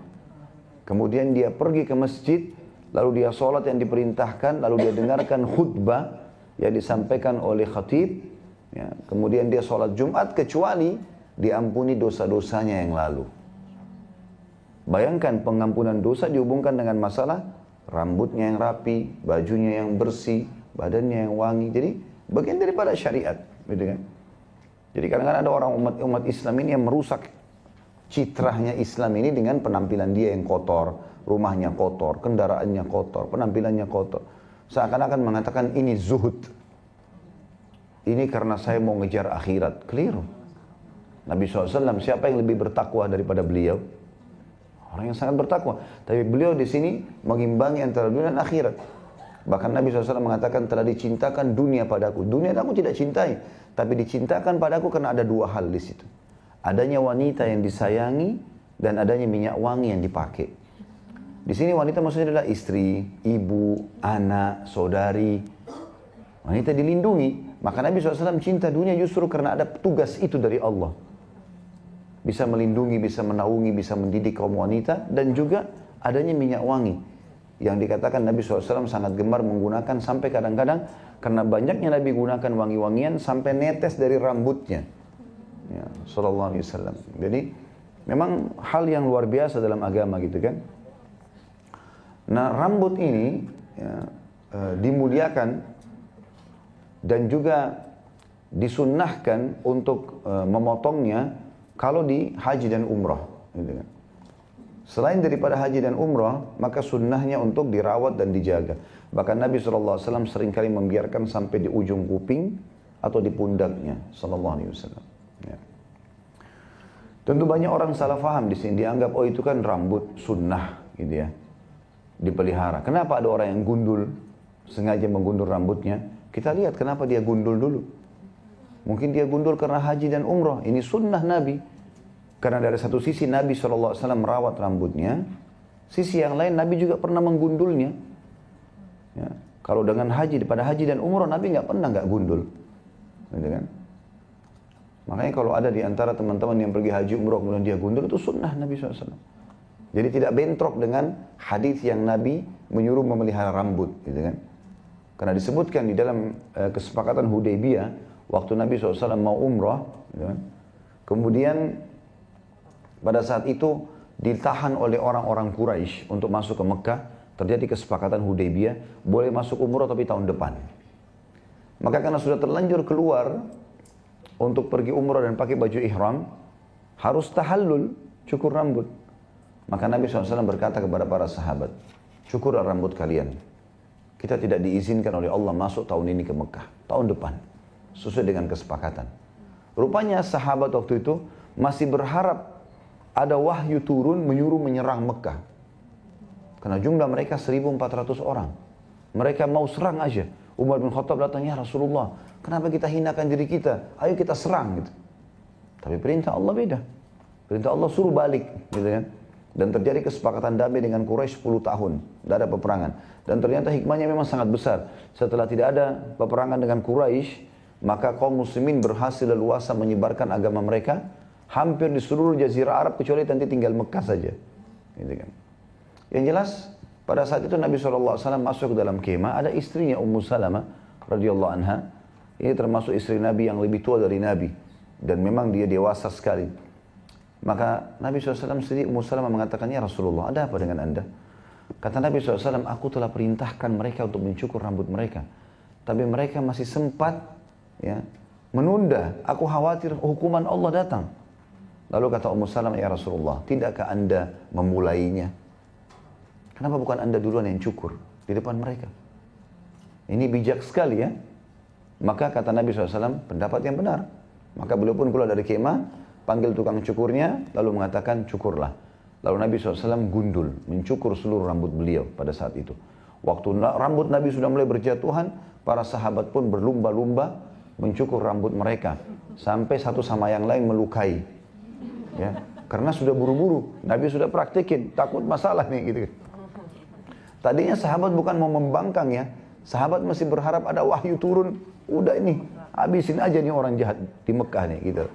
Speaker 1: Kemudian dia pergi ke masjid, lalu dia sholat yang diperintahkan, lalu dia dengarkan khutbah yang disampaikan oleh khatib. Ya, kemudian dia sholat Jumat, kecuali diampuni dosa-dosanya yang lalu. Bayangkan pengampunan dosa dihubungkan dengan masalah rambutnya yang rapi, bajunya yang bersih, badannya yang wangi. Jadi bagian daripada syariat, gitu kan? Jadi kadang-kadang ada orang umat Islam ini yang merusak citranya Islam ini dengan penampilan dia yang kotor, rumahnya kotor, kendaraannya kotor, penampilannya kotor. Seakan-akan mengatakan ini zuhud. Ini karena saya mau ngejar akhirat. Keliru. Nabi SAW, siapa yang lebih bertakwa daripada beliau? Orang yang sangat bertakwa. Tapi beliau di sini mengimbangi antara dunia dan akhirat. Bahkan Nabi SAW mengatakan telah dicintakan dunia padaku. Dunia aku tidak cintai, tapi dicintakan padaku karena ada dua hal di situ. Adanya wanita yang disayangi dan adanya minyak wangi yang dipakai. Di sini wanita maksudnya adalah istri, ibu, anak, saudari. Wanita dilindungi. Maka Nabi SAW cinta dunia justru karena ada tugas itu dari Allah. Bisa melindungi, bisa menaungi, bisa mendidik kaum wanita, dan juga adanya minyak wangi. yang dikatakan Nabi SAW sangat gemar menggunakan sampai kadang-kadang karena banyaknya Nabi gunakan wangi-wangian sampai netes dari rambutnya. Ya, sallallahu alaihi wasallam. Jadi memang hal yang luar biasa dalam agama gitu kan. Nah, rambut ini ya, dimuliakan dan juga disunnahkan untuk memotongnya kalau di haji dan umrah gitu kan. Selain daripada haji dan umrah, maka sunnahnya untuk dirawat dan dijaga. Bahkan Nabi SAW seringkali membiarkan sampai di ujung kuping atau di pundaknya SAW. Ya. Tentu banyak orang salah faham di sini, dianggap oh itu kan rambut sunnah gitu ya, dipelihara. Kenapa ada orang yang gundul, sengaja menggundul rambutnya? Kita lihat kenapa dia gundul dulu. Mungkin dia gundul karena haji dan umrah. Ini sunnah Nabi. Karena dari satu sisi Nabi SAW merawat rambutnya, sisi yang lain Nabi juga pernah menggundulnya. Ya. Kalau dengan haji, pada haji dan umrah Nabi nggak pernah nggak gundul, gitu kan? Makanya kalau ada di antara teman-teman yang pergi haji umrah kemudian dia gundul, itu sunnah Nabi SAW. Jadi tidak bentrok dengan hadis yang Nabi menyuruh memelihara rambut, gitu kan? Karena disebutkan di dalam kesepakatan Hudaybiyah, waktu Nabi SAW mau umrah, gitu kan? Kemudian pada saat itu ditahan oleh orang-orang Quraisy untuk masuk ke Mekah, terjadi kesepakatan Hudaybiyah, boleh masuk umrah tapi tahun depan. Maka karena sudah terlanjur keluar untuk pergi umrah dan pakai baju ihram, harus tahallul, cukur rambut. Maka Nabi SAW berkata kepada para sahabat, cukurlah rambut kalian. Kita tidak diizinkan oleh Allah masuk tahun ini ke Mekah, tahun depan, sesuai dengan kesepakatan. Rupanya sahabat waktu itu masih berharap ada wahyu turun menyuruh menyerang Mekah. Karena jumlah mereka 1.400 orang. Mereka mau serang aja. Umar bin Khattab datang, ya Rasulullah, kenapa kita hinakan diri kita? Ayo kita serang gitu. Tapi perintah Allah beda. Perintah Allah suruh balik gitu kan. Dan terjadi kesepakatan damai dengan Quraisy 10 tahun. Tidak ada peperangan. Dan ternyata hikmahnya memang sangat besar. Setelah tidak ada peperangan dengan Quraisy, maka kaum muslimin berhasil leluasa menyebarkan agama mereka hampir di seluruh jazirah Arab kecuali nanti tinggal Mekah saja. Gitu kan. Yang jelas pada saat itu Nabi SAW masuk ke dalam kemah, ada istrinya Ummu Salamah radhiyallahu anha. Ini termasuk istri Nabi yang lebih tua dari Nabi dan memang dia dewasa sekali. Maka Nabi SAW sendiri Ummu Salamah mengatakan, ya Rasulullah, ada apa dengan anda? Kata Nabi SAW, aku telah perintahkan mereka untuk mencukur rambut mereka, tapi mereka masih sempat ya menunda. Aku khawatir hukuman Allah datang. Lalu kata Ummu Salamah, ya Rasulullah, tidakkah anda memulainya? Kenapa bukan anda duluan yang cukur di depan mereka? Ini bijak sekali ya. Maka kata Nabi SAW, pendapat yang benar. Maka beliau pun keluar dari kemah, panggil tukang cukurnya, lalu mengatakan cukurlah. Lalu Nabi SAW gundul, mencukur seluruh rambut beliau pada saat itu. Waktu rambut Nabi sudah mulai berjatuhan, para sahabat pun berlumba-lumba mencukur rambut mereka. Sampai satu sama yang lain melukai. Ya, karena sudah buru-buru, Nabi sudah praktekin, takut masalah nih gitu. Tadinya sahabat bukan mau membangkang ya, sahabat masih berharap ada wahyu turun, udah ini habisin aja nih orang jahat di Mekah nih gitu.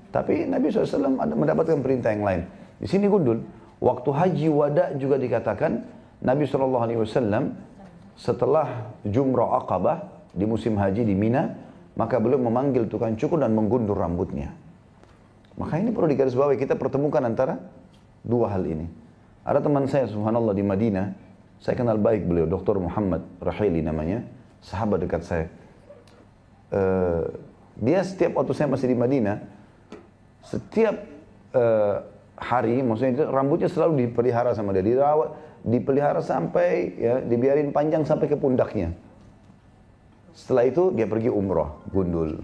Speaker 1: Tapi Nabi SAW mendapatkan perintah yang lain. Di sini gundul. Waktu haji wada juga dikatakan Nabi SAW setelah Jumrah Aqabah di musim haji di Mina, maka beliau memanggil tukang cukur dan menggundur rambutnya. Maka ini perlu digarisbawahi, kita pertemukan antara dua hal ini. Ada teman saya subhanallah di Madinah, saya kenal baik beliau, Dr. Muhammad Rahili namanya, sahabat dekat saya. Dia setiap waktu saya masih di Madinah, setiap hari, maksudnya rambutnya selalu dipelihara sama dia, dirawat, dipelihara sampai ya dibiarin panjang sampai ke pundaknya. Setelah itu dia pergi umrah, gundul.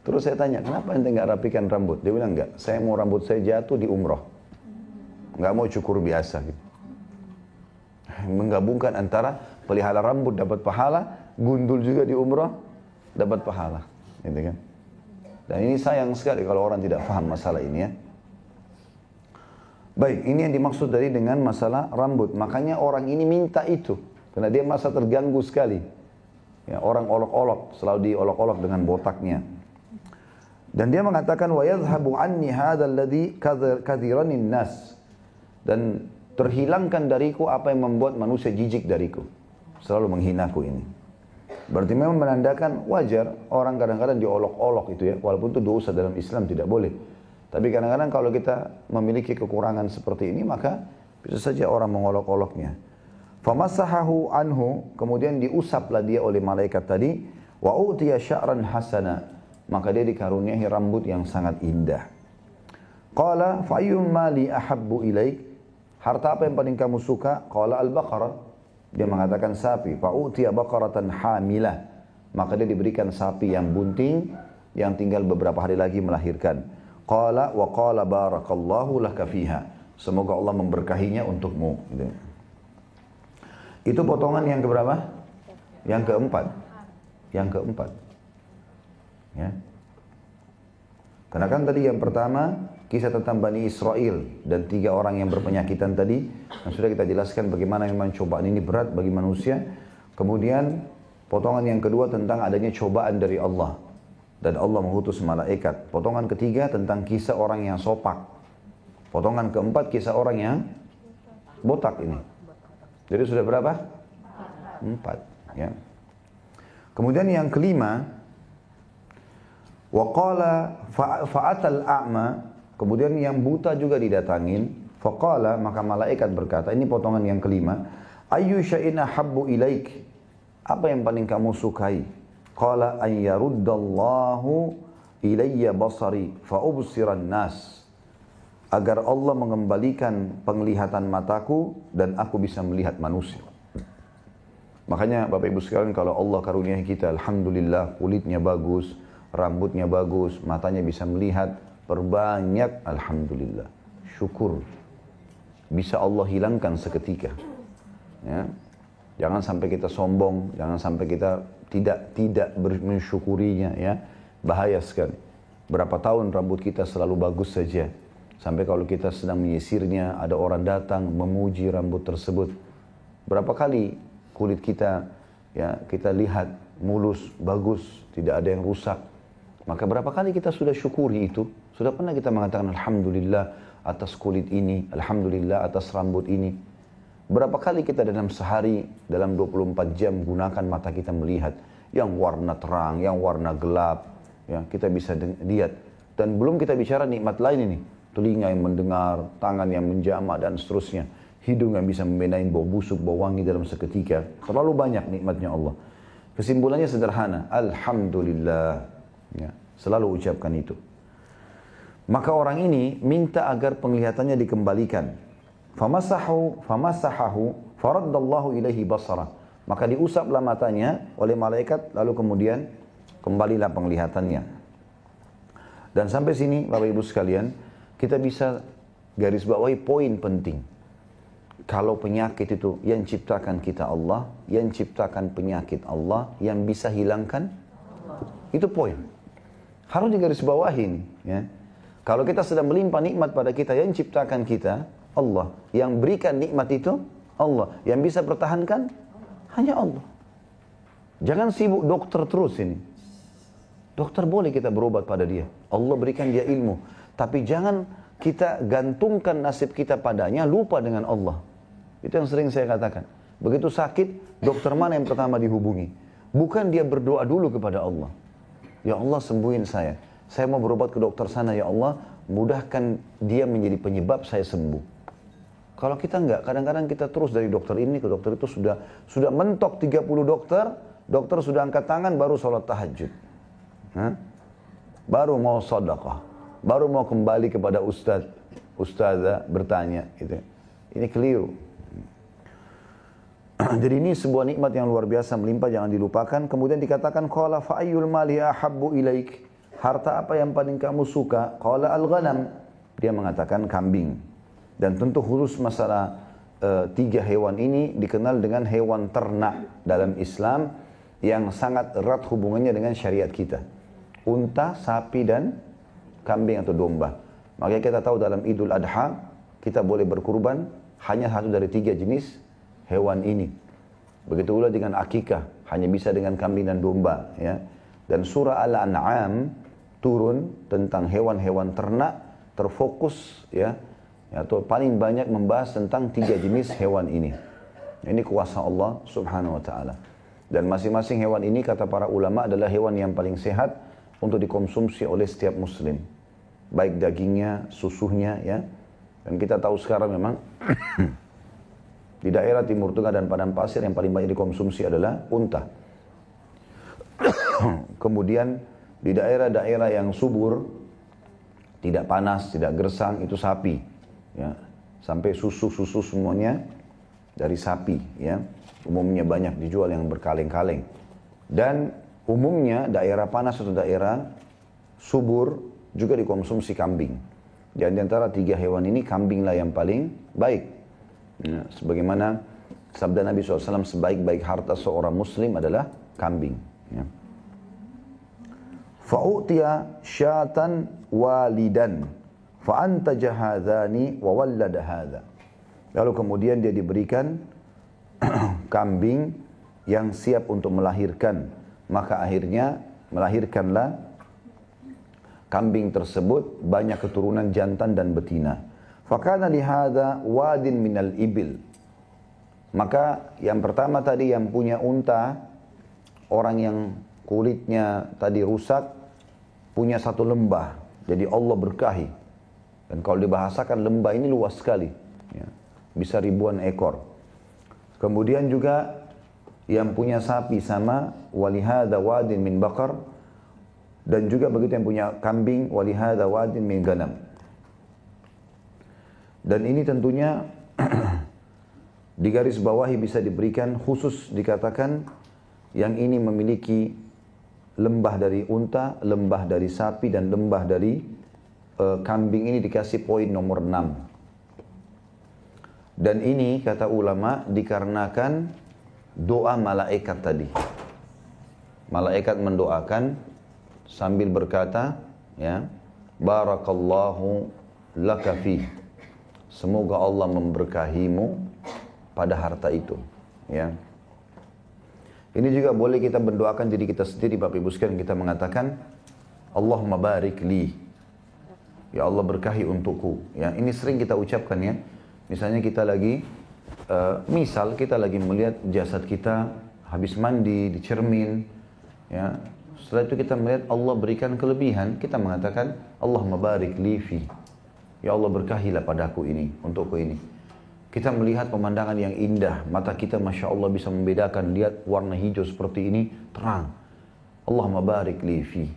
Speaker 1: Terus saya tanya, kenapa ente nggak rapikan rambut? Dia bilang enggak, saya mau rambut saya jatuh di umrah, nggak mau cukur biasa gitu. Menggabungkan antara pelihara rambut dapat pahala, gundul juga di umrah dapat pahala, gitu kan? Dan ini sayang sekali kalau orang tidak paham masalah ini ya. Baik, ini yang dimaksud dari dengan masalah rambut. Makanya orang ini minta itu, karena dia merasa terganggu sekali. Ya, orang olok-olok, selalu diolok-olok dengan botaknya. Dan dia mengatakan wa yadhhabu anni hadzal ladzi kadhiranin nas. Dan terhilangkan dariku apa yang membuat manusia jijik dariku. Selalu menghinaku ini. Berarti memang menandakan wajar orang kadang-kadang diolok-olok itu ya, walaupun itu dosa dalam Islam, tidak boleh. Tapi kadang-kadang kalau kita memiliki kekurangan seperti ini, maka bisa saja orang mengolok-oloknya. Famasahahu anhu, kemudian diusaplah dia oleh malaikat tadi, wa utiya sya'ran hasana, maka dia dikaruniai rambut yang sangat indah. Qala fa ayyul mali ahabbu ilaik, harta apa yang paling kamu suka? Qala al-baqarah, dia mengatakan sapi. Fa utiya baqaratan hamilah, maka dia diberikan sapi yang bunting yang tinggal beberapa hari lagi melahirkan. Qala wa qala barakallahu laka fiha, semoga Allah memberkahinya untukmu. Itu potongan yang keberapa? Yang keempat. Yang keempat. Ya. Karena kan tadi yang pertama kisah tentang Bani Israel dan 3 orang yang berpenyakitan tadi, yang sudah kita jelaskan bagaimana memang cobaan ini berat bagi manusia. Kemudian potongan yang kedua tentang adanya cobaan dari Allah dan Allah mengutus malaikat. Potongan ketiga tentang kisah orang yang sopak. Potongan keempat kisah orang yang botak ini. Jadi sudah berapa? 4. Ya. Kemudian yang kelima, waqala fa'atal a'ma, kemudian yang buta juga didatangin. Faqala, maka malaikat berkata, ini potongan yang kelima, ayyu syai'in ahabbu ilaik, apa yang paling kamu sukai? Qala an yaruddallahu ilayya basari fa'ubsiran nas, agar Allah mengembalikan penglihatan mataku dan aku bisa melihat manusia. Makanya Bapak Ibu sekalian, kalau Allah karuniai kita, alhamdulillah, kulitnya bagus, rambutnya bagus, matanya bisa melihat, perbanyak alhamdulillah, syukur. Bisa Allah hilangkan seketika. Ya. Jangan sampai kita sombong, jangan sampai kita tidak mensyukurinya, ya. Bahaya sekali. Berapa tahun rambut kita selalu bagus saja, sampai kalau kita sedang menyisirnya, ada orang datang memuji rambut tersebut. Berapa kali kulit kita, ya, kita lihat mulus, bagus, tidak ada yang rusak. Maka berapa kali kita sudah syukuri itu? Sudah pernah kita mengatakan alhamdulillah atas kulit ini, alhamdulillah atas rambut ini. Berapa kali kita dalam sehari, dalam 24 jam gunakan mata kita melihat yang warna terang, yang warna gelap, ya, kita bisa lihat. Dan belum kita bicara nikmat lain ini, telinga yang mendengar, tangan yang menjamah dan seterusnya, hidung yang bisa membedain bau busuk, bau wangi dalam seketika. Terlalu banyak nikmatnya Allah. Kesimpulannya sederhana, alhamdulillah. Ya, selalu ucapkan itu. Maka orang ini minta agar penglihatannya dikembalikan. Famasahahu faraddallahu ilaihi basara. Maka diusaplah matanya oleh malaikat, lalu kemudian kembalilah penglihatannya. Dan sampai sini Bapak Ibu sekalian, kita bisa garis bawahi poin penting. Kalau penyakit itu yang ciptakan kita Allah, yang ciptakan penyakit Allah, yang bisa hilangkan, itu poin. Harus digarisbawahi, ya. Kalau kita sedang melimpah nikmat pada kita, yang ciptakan kita Allah, yang berikan nikmat itu Allah, yang bisa pertahankan hanya Allah. Jangan sibuk dokter terus ini. Dokter boleh kita berobat pada dia, Allah berikan dia ilmu, tapi jangan kita gantungkan nasib kita padanya, lupa dengan Allah. Itu yang sering saya katakan. Begitu sakit, dokter mana yang pertama dihubungi? Bukan dia berdoa dulu kepada Allah. Ya Allah, sembuhin saya. Saya mau berobat ke dokter sana, ya Allah, mudahkan dia menjadi penyebab saya sembuh. Kalau kita enggak, kadang-kadang kita terus dari dokter ini ke dokter itu, sudah mentok 30 dokter sudah angkat tangan, baru sholat tahajud. Baru mau sedekah, baru mau kembali kepada ustazah bertanya, gitu. Ini keliru. Jadi ini sebuah nikmat yang luar biasa melimpah, jangan dilupakan. Kemudian dikatakan qala fa ayyul mali ahabbu ilaik, harta apa yang paling kamu suka? Qala al-ghanam, dia mengatakan kambing. Dan tentu khusus masalah 3 hewan ini dikenal dengan hewan ternak dalam Islam yang sangat erat hubungannya dengan syariat kita. Unta, sapi dan kambing atau domba. Makanya kita tahu dalam Idul Adha kita boleh berkurban hanya satu dari 3 jenis hewan ini. Begitu pula dengan akikah, hanya bisa dengan kambing dan domba, ya. Dan surah Al-An'am turun tentang hewan-hewan ternak, terfokus, ya, atau paling banyak membahas tentang 3 jenis hewan ini. Ini kuasa Allah subhanahu wa ta'ala. Dan masing-masing hewan ini kata para ulama adalah hewan yang paling sehat untuk dikonsumsi oleh setiap muslim. Baik dagingnya, susunya ya. Dan kita tahu sekarang memang di daerah Timur Tengah dan padang pasir yang paling banyak dikonsumsi adalah unta. Kemudian di daerah-daerah yang subur, tidak panas, tidak gersang, itu sapi. Ya. Sampai susu-susu semuanya dari sapi. Ya. Umumnya banyak dijual yang berkaleng-kaleng. Dan umumnya daerah panas atau daerah subur juga dikonsumsi kambing. Di antara 3 hewan ini, kambinglah yang paling baik. Ya. Sebagaimana sabda Nabi SAW, sebaik-baik harta seorang muslim adalah kambing. Ya. Fa'utiya syatan walidan fa'antaja hadzani wa wallada hadza. Lalu kemudian dia diberikan kambing yang siap untuk melahirkan, maka akhirnya melahirkanlah kambing tersebut banyak keturunan jantan dan betina. Fakana li hadza wadin minal ibil. Maka yang pertama tadi yang punya unta, orang yang kulitnya tadi rusak, punya satu lembah. Jadi Allah berkahi. Dan kalau dibahasakan lembah ini luas sekali. Ya. Bisa ribuan ekor. Kemudian juga yang punya sapi sama, walihada wadin min bakar. Dan juga begitu yang punya kambing, walihada wadin min ganam. Dan ini tentunya di garis bawahi bisa diberikan khusus dikatakan yang ini memiliki lembah dari unta, lembah dari sapi, dan lembah dari kambing ini dikasih poin nomor 6. Dan ini kata ulama dikarenakan doa malaikat tadi. Malaikat mendoakan sambil berkata, ya, barakallahu laka fi. Semoga Allah memberkahimu pada harta itu, ya. Ini juga boleh kita mendoakan diri kita sendiri, Bapak Ibu sekalian, kita mengatakan Allahumma barik li. Ya Allah berkahi untukku. Ya, ini sering kita ucapkan ya. Misalnya kita lagi misal kita lagi melihat jasad kita habis mandi di cermin, ya. Setelah itu kita melihat Allah berikan kelebihan, kita mengatakan Allahumma barik li fi. Ya Allah berkahilah padaku ini, untukku ini. Kita melihat pemandangan yang indah, mata kita Masya Allah bisa membedakan, lihat warna hijau seperti ini, terang. Allahumma barik li fi.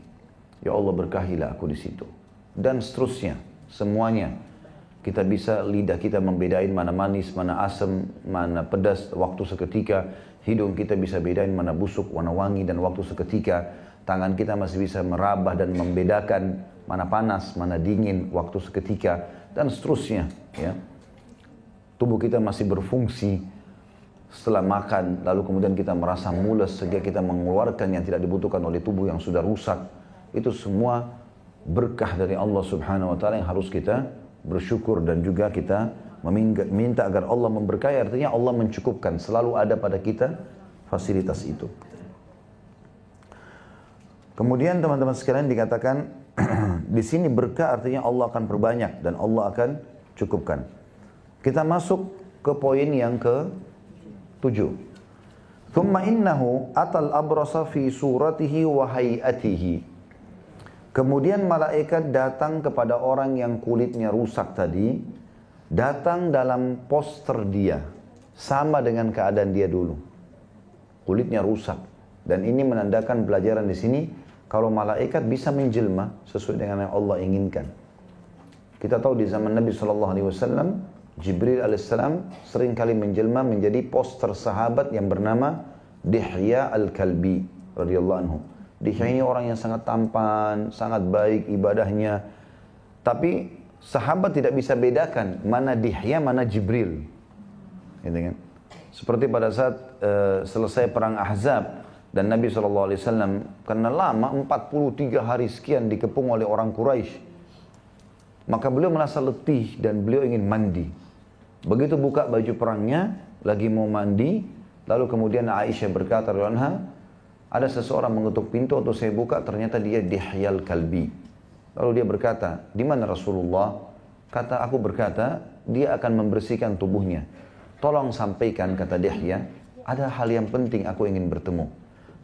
Speaker 1: Ya Allah berkahilah aku di situ. Dan seterusnya, semuanya. Kita bisa, lidah kita membedain mana manis, mana asam, mana pedas, waktu seketika. Hidung kita bisa bedain mana busuk, mana wangi, dan waktu seketika. Tangan kita masih bisa merabah dan membedakan mana panas, mana dingin, waktu seketika. Dan seterusnya, ya. Tubuh kita masih berfungsi setelah makan, lalu kemudian kita merasa mules sehingga kita mengeluarkan yang tidak dibutuhkan oleh tubuh yang sudah rusak. Itu semua berkah dari Allah subhanahu wa ta'ala yang harus kita bersyukur dan juga kita meminta agar Allah memberkahi. Artinya Allah mencukupkan, selalu ada pada kita fasilitas itu. Kemudian teman-teman sekalian dikatakan di sini berkah artinya Allah akan perbanyak dan Allah akan cukupkan. Kita masuk ke poin yang ke-7. Thumma innahu atal abrasa fi suratihi wa hayatihi. Kemudian malaikat datang kepada orang yang kulitnya rusak tadi, datang dalam poster dia, sama dengan keadaan dia dulu. Kulitnya rusak. Dan ini menandakan pelajaran di sini, kalau malaikat bisa menjelma sesuai dengan yang Allah inginkan. Kita tahu di zaman Nabi SAW, Jibril alaihissalam seringkali menjelma menjadi poster sahabat yang bernama Dihya al-Kalbi radhiyallahu anhu. Dihya ini orang yang sangat tampan, sangat baik ibadahnya. Tapi sahabat tidak bisa bedakan mana Dihya, mana Jibril. Gitu kan? Seperti pada saat selesai perang Ahzab dan Nabi SAW karena lama 43 hari sekian dikepung oleh orang Quraisy, maka beliau merasa letih dan beliau ingin mandi. Begitu buka baju perangnya, lagi mau mandi, lalu kemudian Aisyah berkata, ada seseorang mengetuk pintu atau saya buka, ternyata dia Dihya al-Kalbi. Lalu dia berkata, di mana Rasulullah? Aku berkata, dia akan membersihkan tubuhnya. Tolong sampaikan, kata Dihya, ada hal yang penting aku ingin bertemu.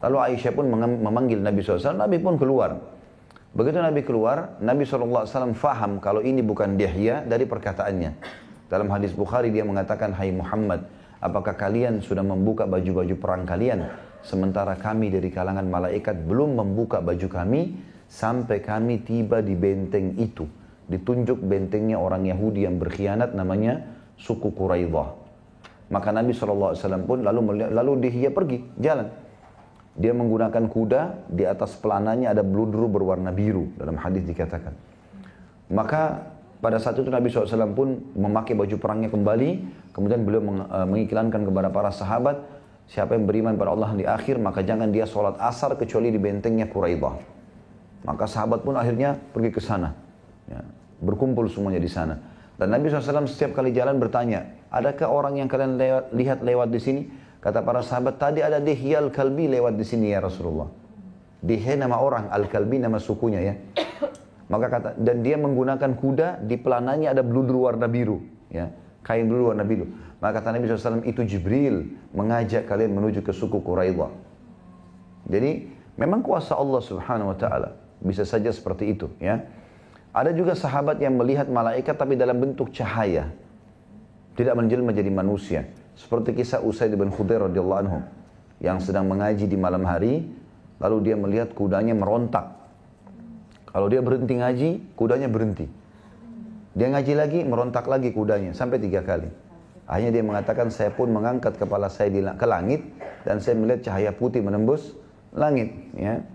Speaker 1: Lalu Aisyah pun memanggil Nabi SAW, Nabi pun keluar. Begitu Nabi keluar, Nabi SAW faham kalau ini bukan Dihya dari perkataannya. Dalam hadis Bukhari dia mengatakan, hai Muhammad, apakah kalian sudah membuka baju-baju perang kalian? Sementara kami dari kalangan malaikat belum membuka baju kami, sampai kami tiba di benteng itu. Ditunjuk bentengnya orang Yahudi yang berkhianat namanya suku Quraidah. Maka Nabi SAW pun lalu Dihya pergi, jalan. Dia menggunakan kuda, di atas pelananya ada beludru berwarna biru, dalam hadis dikatakan. Maka pada saat itu Nabi SAW pun memakai baju perangnya kembali, kemudian beliau mengiklankan kepada para sahabat, siapa yang beriman pada Allah di akhir, maka jangan dia sholat asar kecuali di bentengnya Quraidah. Maka sahabat pun akhirnya pergi ke sana, ya, berkumpul semuanya di sana. Dan Nabi SAW setiap kali jalan bertanya, adakah orang yang kalian lihat lewat di sini? Kata para sahabat, tadi ada Dihya Al-Kalbi lewat di sini ya Rasulullah. Dihya nama orang, Al-Kalbi nama sukunya ya. Maka dan dia menggunakan kuda, di pelananya ada beludru warna biru, ya, kain beludru warna biru. Maka kata Nabi SAW, itu Jibril mengajak kalian menuju ke suku Quraidah. Jadi memang kuasa Allah Subhanahu Wa Taala bisa saja seperti itu, ya. Ada juga sahabat yang melihat malaikat tapi dalam bentuk cahaya, tidak menjelma menjadi manusia. Seperti kisah Usaid bin Khudair radhiyallahu anhu yang sedang mengaji di malam hari, lalu dia melihat kudanya merontak. Kalau dia berhenti ngaji, kudanya berhenti. Dia ngaji lagi, merontak lagi kudanya sampai 3 kali. Akhirnya dia mengatakan, saya pun mengangkat kepala saya ke langit dan saya melihat cahaya putih menembus langit. Ya.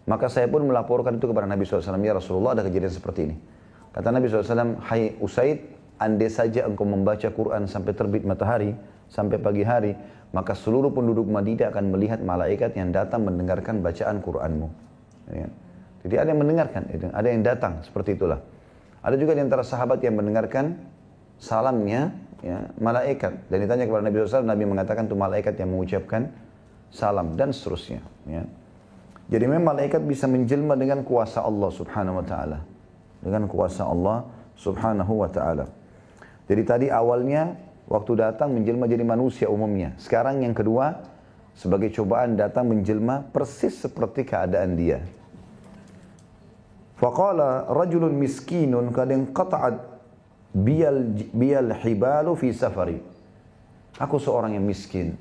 Speaker 1: Maka saya pun melaporkan itu kepada Nabi SAW, ya Rasulullah ada kejadian seperti ini. Kata Nabi SAW, hai Usaid, andai saja engkau membaca Quran sampai terbit matahari, sampai pagi hari, maka seluruh penduduk Madinah akan melihat malaikat yang datang mendengarkan bacaan Quranmu. Ya. Jadi ada yang mendengarkan, ada yang datang, seperti itulah. Ada juga di antara sahabat yang mendengarkan salamnya, ya, malaikat. Dan ditanya kepada Nabi SAW, Nabi mengatakan itu malaikat yang mengucapkan salam, dan seterusnya. Ya. Jadi memang malaikat bisa menjelma dengan kuasa Allah Subhanahu Wa Taala, dengan kuasa Allah Subhanahu Wa Taala. Jadi tadi awalnya waktu datang menjelma jadi manusia umumnya. Sekarang yang kedua, sebagai cobaan datang menjelma persis seperti keadaan dia. Faqala rajulun miskinun qad inqata'at biyal hibalu fi safari. Aku seorang yang miskin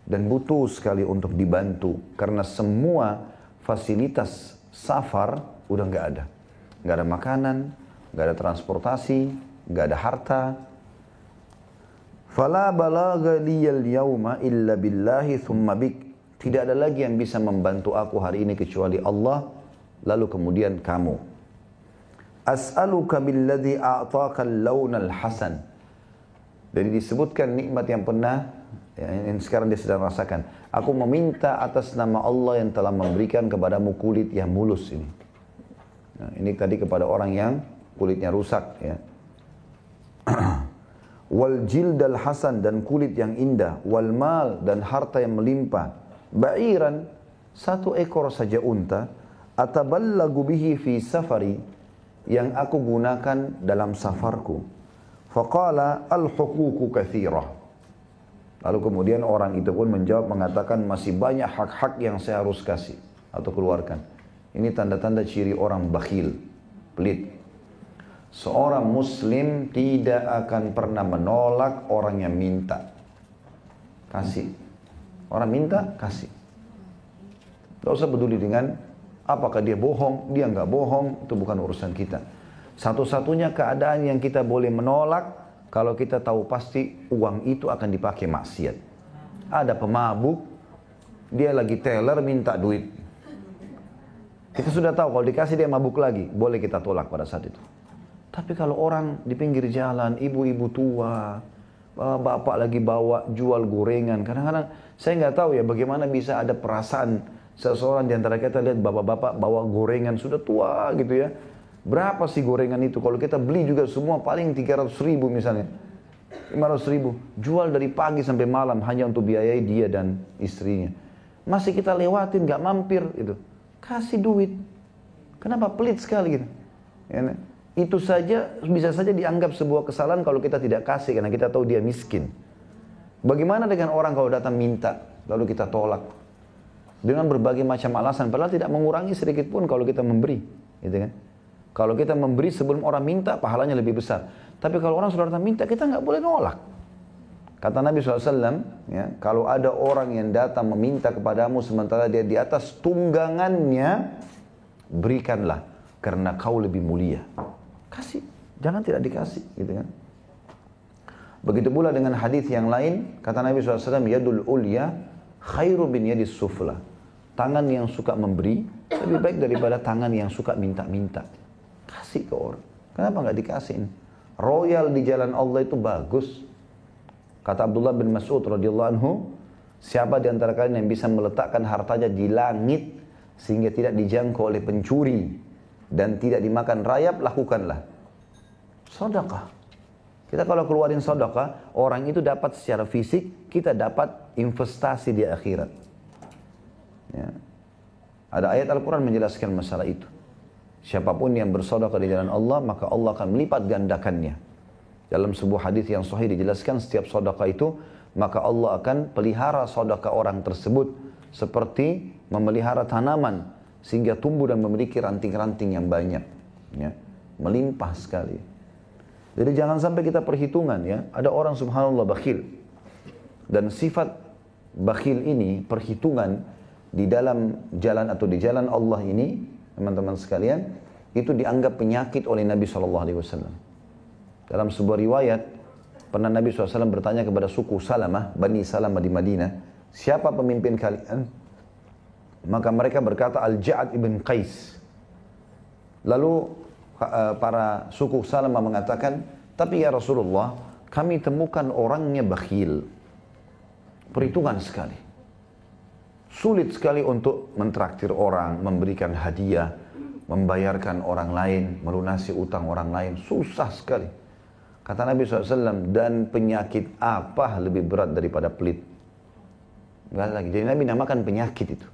Speaker 1: dan butuh sekali untuk dibantu karena semua fasilitas safar udah nggak ada. Nggak ada makanan, nggak ada transportasi, nggak ada harta. Fala balagha liyal yawma illa billahi thumma bik. Tidak ada lagi yang bisa membantu aku hari ini kecuali Allah, lalu kemudian kamu. As'aluka billadhi a'taka al-lawn al-hasan. Jadi disebutkan nikmat yang pernah, yang sekarang dia sedang rasakan. Aku meminta atas nama Allah yang telah memberikan kepadamu kulit yang mulus ini. Nah, ini tadi kepada orang yang kulitnya rusak, ya. Wal jildal hasan, dan kulit yang indah, wal mal, dan harta yang melimpah, ba'iran, 1 ekor saja unta, ataballagu bihi fi safari, yang aku gunakan dalam safarku. Faqala al-huququ katsirah. Lalu kemudian orang itu pun menjawab mengatakan, masih banyak hak-hak yang saya harus kasih atau keluarkan. Ini tanda-tanda ciri orang bakhil, pelit. Seorang muslim tidak akan pernah menolak orang yang minta. Kasih. Orang minta, kasih. Tidak usah peduli dengan apakah dia bohong, dia nggak bohong, itu bukan urusan kita. Satu-satunya keadaan yang kita boleh menolak, kalau kita tahu pasti uang itu akan dipakai maksiat. Ada pemabuk, dia lagi teller minta duit. Kita sudah tahu kalau dikasih dia mabuk lagi, boleh kita tolak pada saat itu. Tapi kalau orang di pinggir jalan, ibu-ibu tua, bapak lagi bawa jual gorengan, kadang-kadang saya nggak tahu ya bagaimana bisa ada perasaan seseorang di antara kita lihat bapak-bapak bawa gorengan sudah tua gitu ya. Berapa sih gorengan itu? Kalau kita beli juga semua paling 300.000 misalnya, 500.000, jual dari pagi sampai malam hanya untuk biayai dia dan istrinya. Masih kita lewatin, nggak mampir itu, kasih duit. Kenapa pelit sekali gitu? Ya, Itu saja bisa saja dianggap sebuah kesalahan kalau kita tidak kasih karena kita tahu dia miskin. Bagaimana dengan orang kalau datang minta lalu kita tolak dengan berbagai macam alasan padahal tidak mengurangi sedikit pun kalau kita memberi, gitu kan? Kalau kita memberi sebelum orang minta pahalanya lebih besar. Tapi kalau orang sudah datang minta kita nggak boleh nolak. Kata Nabi SAW, ya, kalau ada orang yang datang meminta kepadamu sementara dia di atas tunggangannya, berikanlah karena kau lebih mulia. Kasih, jangan tidak dikasih, gitu kan. Begitu pula dengan hadis yang lain, kata Nabi SAW, yadul ulya khairu bin yadis sufla. Tangan yang suka memberi lebih baik daripada tangan yang suka minta-minta. Kasih ke orang. Kenapa nggak dikasihin? Royal di jalan Allah itu bagus. Kata Abdullah bin Mas'ud radhiyallahu anhu, siapa di antara kalian yang bisa meletakkan hartanya di langit sehingga tidak dijangkau oleh pencuri dan tidak dimakan rayap, lakukanlah. Sedekah. Kita kalau keluarin sedekah, orang itu dapat secara fisik, kita dapat investasi di akhirat. Ya. Ada ayat Al-Quran menjelaskan masalah itu. Siapapun yang bersedekah di jalan Allah, maka Allah akan melipat gandakannya. Dalam sebuah hadis yang sahih dijelaskan, setiap sedekah itu, maka Allah akan pelihara sedekah orang tersebut seperti memelihara tanaman sehingga tumbuh dan memiliki ranting-ranting yang banyak, ya, melimpah sekali. Jadi jangan sampai kita perhitungan, ya, ada orang subhanallah bakhil, dan sifat bakhil ini perhitungan di dalam jalan atau di jalan Allah ini, teman-teman sekalian, itu dianggap penyakit oleh Nabi SAW. Dalam sebuah riwayat, pernah Nabi SAW bertanya kepada suku Salamah, Bani Salamah di Madinah, siapa pemimpin kalian? Maka mereka berkata Al-Ja'ad ibn Qais. Lalu para suku Salamah mengatakan, tapi ya Rasulullah, kami temukan orangnya bakhil. Perhitungan sekali. Sulit sekali untuk mentraktir orang, memberikan hadiah, membayarkan orang lain, melunasi utang orang lain. Susah sekali. Kata Nabi SAW, dan penyakit apa lebih berat daripada pelit? Enggak lagi. Jadi Nabi namakan penyakit itu.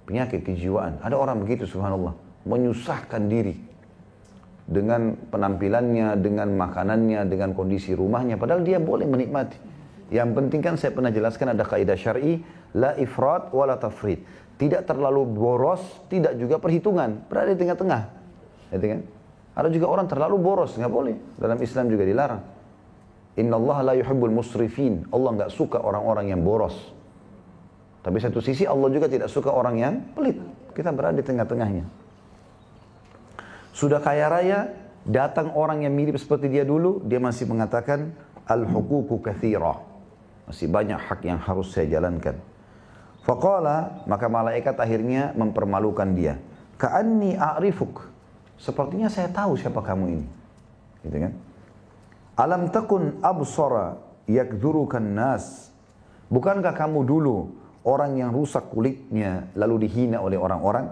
Speaker 1: Penyakit kejiwaan. Ada orang begitu subhanallah. Menyusahkan diri. Dengan penampilannya, dengan makanannya, dengan kondisi rumahnya. Padahal dia boleh menikmati. Yang penting kan saya pernah jelaskan ada kaidah syar'i. La ifrat wa la tafrit. Tidak terlalu boros, tidak juga perhitungan. Berada di tengah-tengah. Gitu kan? Ada juga orang terlalu boros. Nggak boleh. Dalam Islam juga dilarang. Inna Allah la yuhibbul musrifin. Allah nggak suka orang-orang yang boros. Tapi satu sisi Allah juga tidak suka orang yang pelit. Kita berada di tengah-tengahnya. Sudah kaya raya, datang orang yang mirip seperti dia dulu, dia masih mengatakan al-huququ katsira. Masih banyak hak yang harus saya jalankan. Faqala, maka malaikat akhirnya mempermalukan dia. Ka'anni a'rifuk. Sepertinya saya tahu siapa kamu ini. Gitu kan? Alam takun absara yakdzurukan nas. Bukankah kamu dulu orang yang rusak kulitnya lalu dihina oleh orang-orang?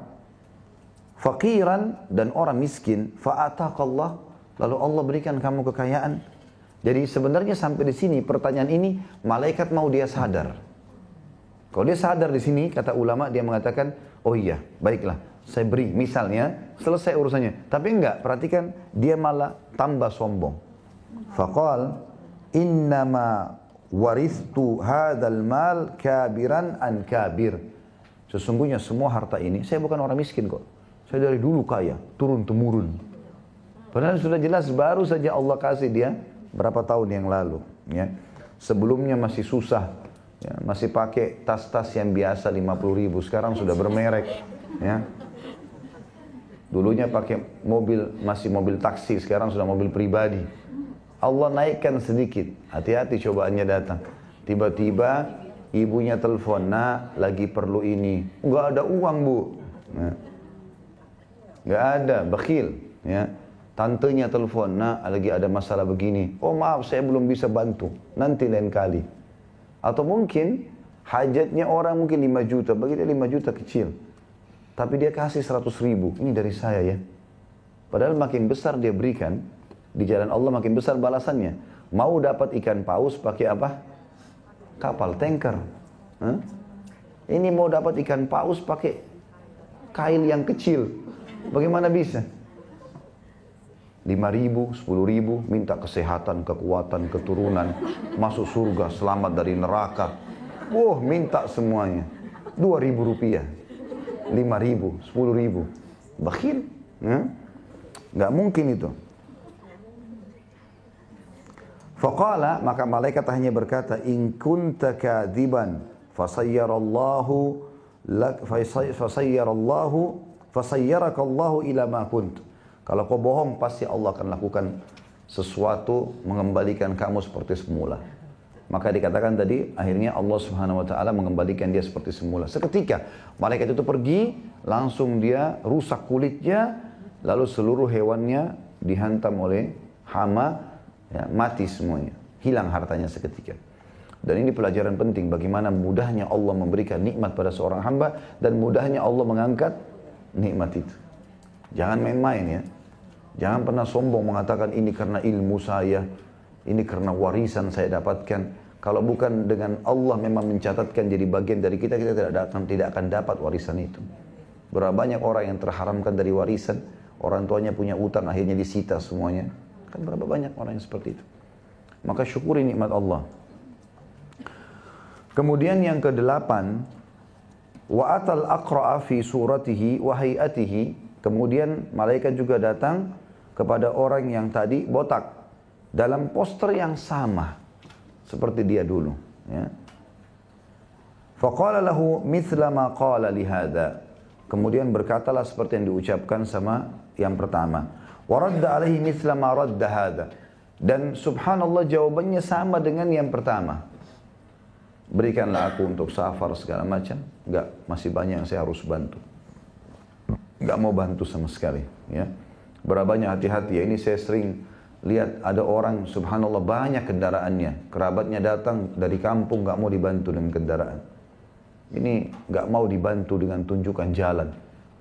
Speaker 1: Faqiran, dan orang miskin, fa'ataqallah, lalu Allah berikan kamu kekayaan. Jadi sebenarnya sampai di sini pertanyaan ini malaikat mau dia sadar. Kalau dia sadar di sini, kata ulama, dia mengatakan, oh iya, baiklah, saya beri, misalnya, selesai urusannya. Tapi enggak, perhatikan, dia malah tambah sombong. Faqal, innama waristu hadzal mal kabiran an kabir. Sesungguhnya semua harta ini, saya bukan orang miskin kok. Saya dari dulu kaya, turun temurun. Padahal sudah jelas baru saja Allah kasih dia berapa tahun yang lalu, ya. Sebelumnya masih susah, ya, masih pakai tas-tas yang biasa 50.000, sekarang sudah bermerek, ya. Dulunya pakai mobil, masih mobil taksi, sekarang sudah mobil pribadi. Allah naikkan sedikit, hati-hati cobaannya datang. Tiba-tiba ibunya telepon, nak lagi perlu ini, nggak ada uang bu, ya. Nggak ada, bakhil, ya. Tantenya telepon, nak lagi ada masalah begini, oh maaf saya belum bisa bantu, nanti lain kali. Atau mungkin hajatnya orang mungkin 5 juta, bagi dia 5 juta kecil, tapi dia kasih 100.000, ini dari saya ya. Padahal makin besar dia berikan, di jalan Allah makin besar balasannya. Mau dapat ikan paus pakai apa? Kapal, tanker. Ini mau dapat ikan paus pakai kail yang kecil. Bagaimana bisa? 5.000, 10.000, minta kesehatan, kekuatan, keturunan, masuk surga, selamat dari neraka. Wah, minta semuanya. 2.000 rupiah, 5.000, 10.000. Bakhil, ya? Nggak mungkin itu. Faqala, maka malaikat hanya berkata, in kunta kadziban fasayyarallahu lak fasayyarakallahu ila ma kunt. Kalau kau bohong, pasti Allah akan lakukan sesuatu mengembalikan kamu seperti semula. Maka dikatakan tadi, akhirnya Allah Subhanahu wa taala mengembalikan dia seperti semula. Seketika malaikat itu pergi, langsung dia rusak kulitnya, lalu seluruh hewannya dihantam oleh hama, ya, mati semuanya, hilang hartanya seketika. Dan ini pelajaran penting bagaimana mudahnya Allah memberikan nikmat pada seorang hamba dan mudahnya Allah mengangkat nikmat itu. Jangan main-main ya. Jangan pernah sombong mengatakan ini karena ilmu saya, ini karena warisan saya dapatkan. Kalau bukan dengan Allah memang mencatatkan jadi bagian dari kita, kita tidak akan dapat warisan itu. Berapa banyak orang yang terharamkan dari warisan, orang tuanya punya utang akhirnya disita semuanya. Kan berapa banyak orang yang seperti itu. Maka syukuri nikmat Allah. Kemudian yang ke-8, wa atal aqra'a fi suratihi wa hayatihi. Kemudian malaikat juga datang kepada orang yang tadi botak dalam poster yang sama seperti dia dulu, ya. Faqala lahu mithla ma qala li hadha. Kemudian berkatalah seperti yang diucapkan sama yang pertama. Wa radda alaihi mithla ma radda hadha. Dan subhanallah jawabannya sama dengan yang pertama. Berikanlah aku untuk safar segala macam. Enggak, masih banyak yang saya harus bantu. Enggak mau bantu sama sekali, ya. Berapa banyak hati-hati ya, ini saya sering lihat ada orang subhanallah banyak kendaraannya, kerabatnya datang dari kampung enggak mau dibantu dengan kendaraan. Ini enggak mau dibantu dengan tunjukkan jalan.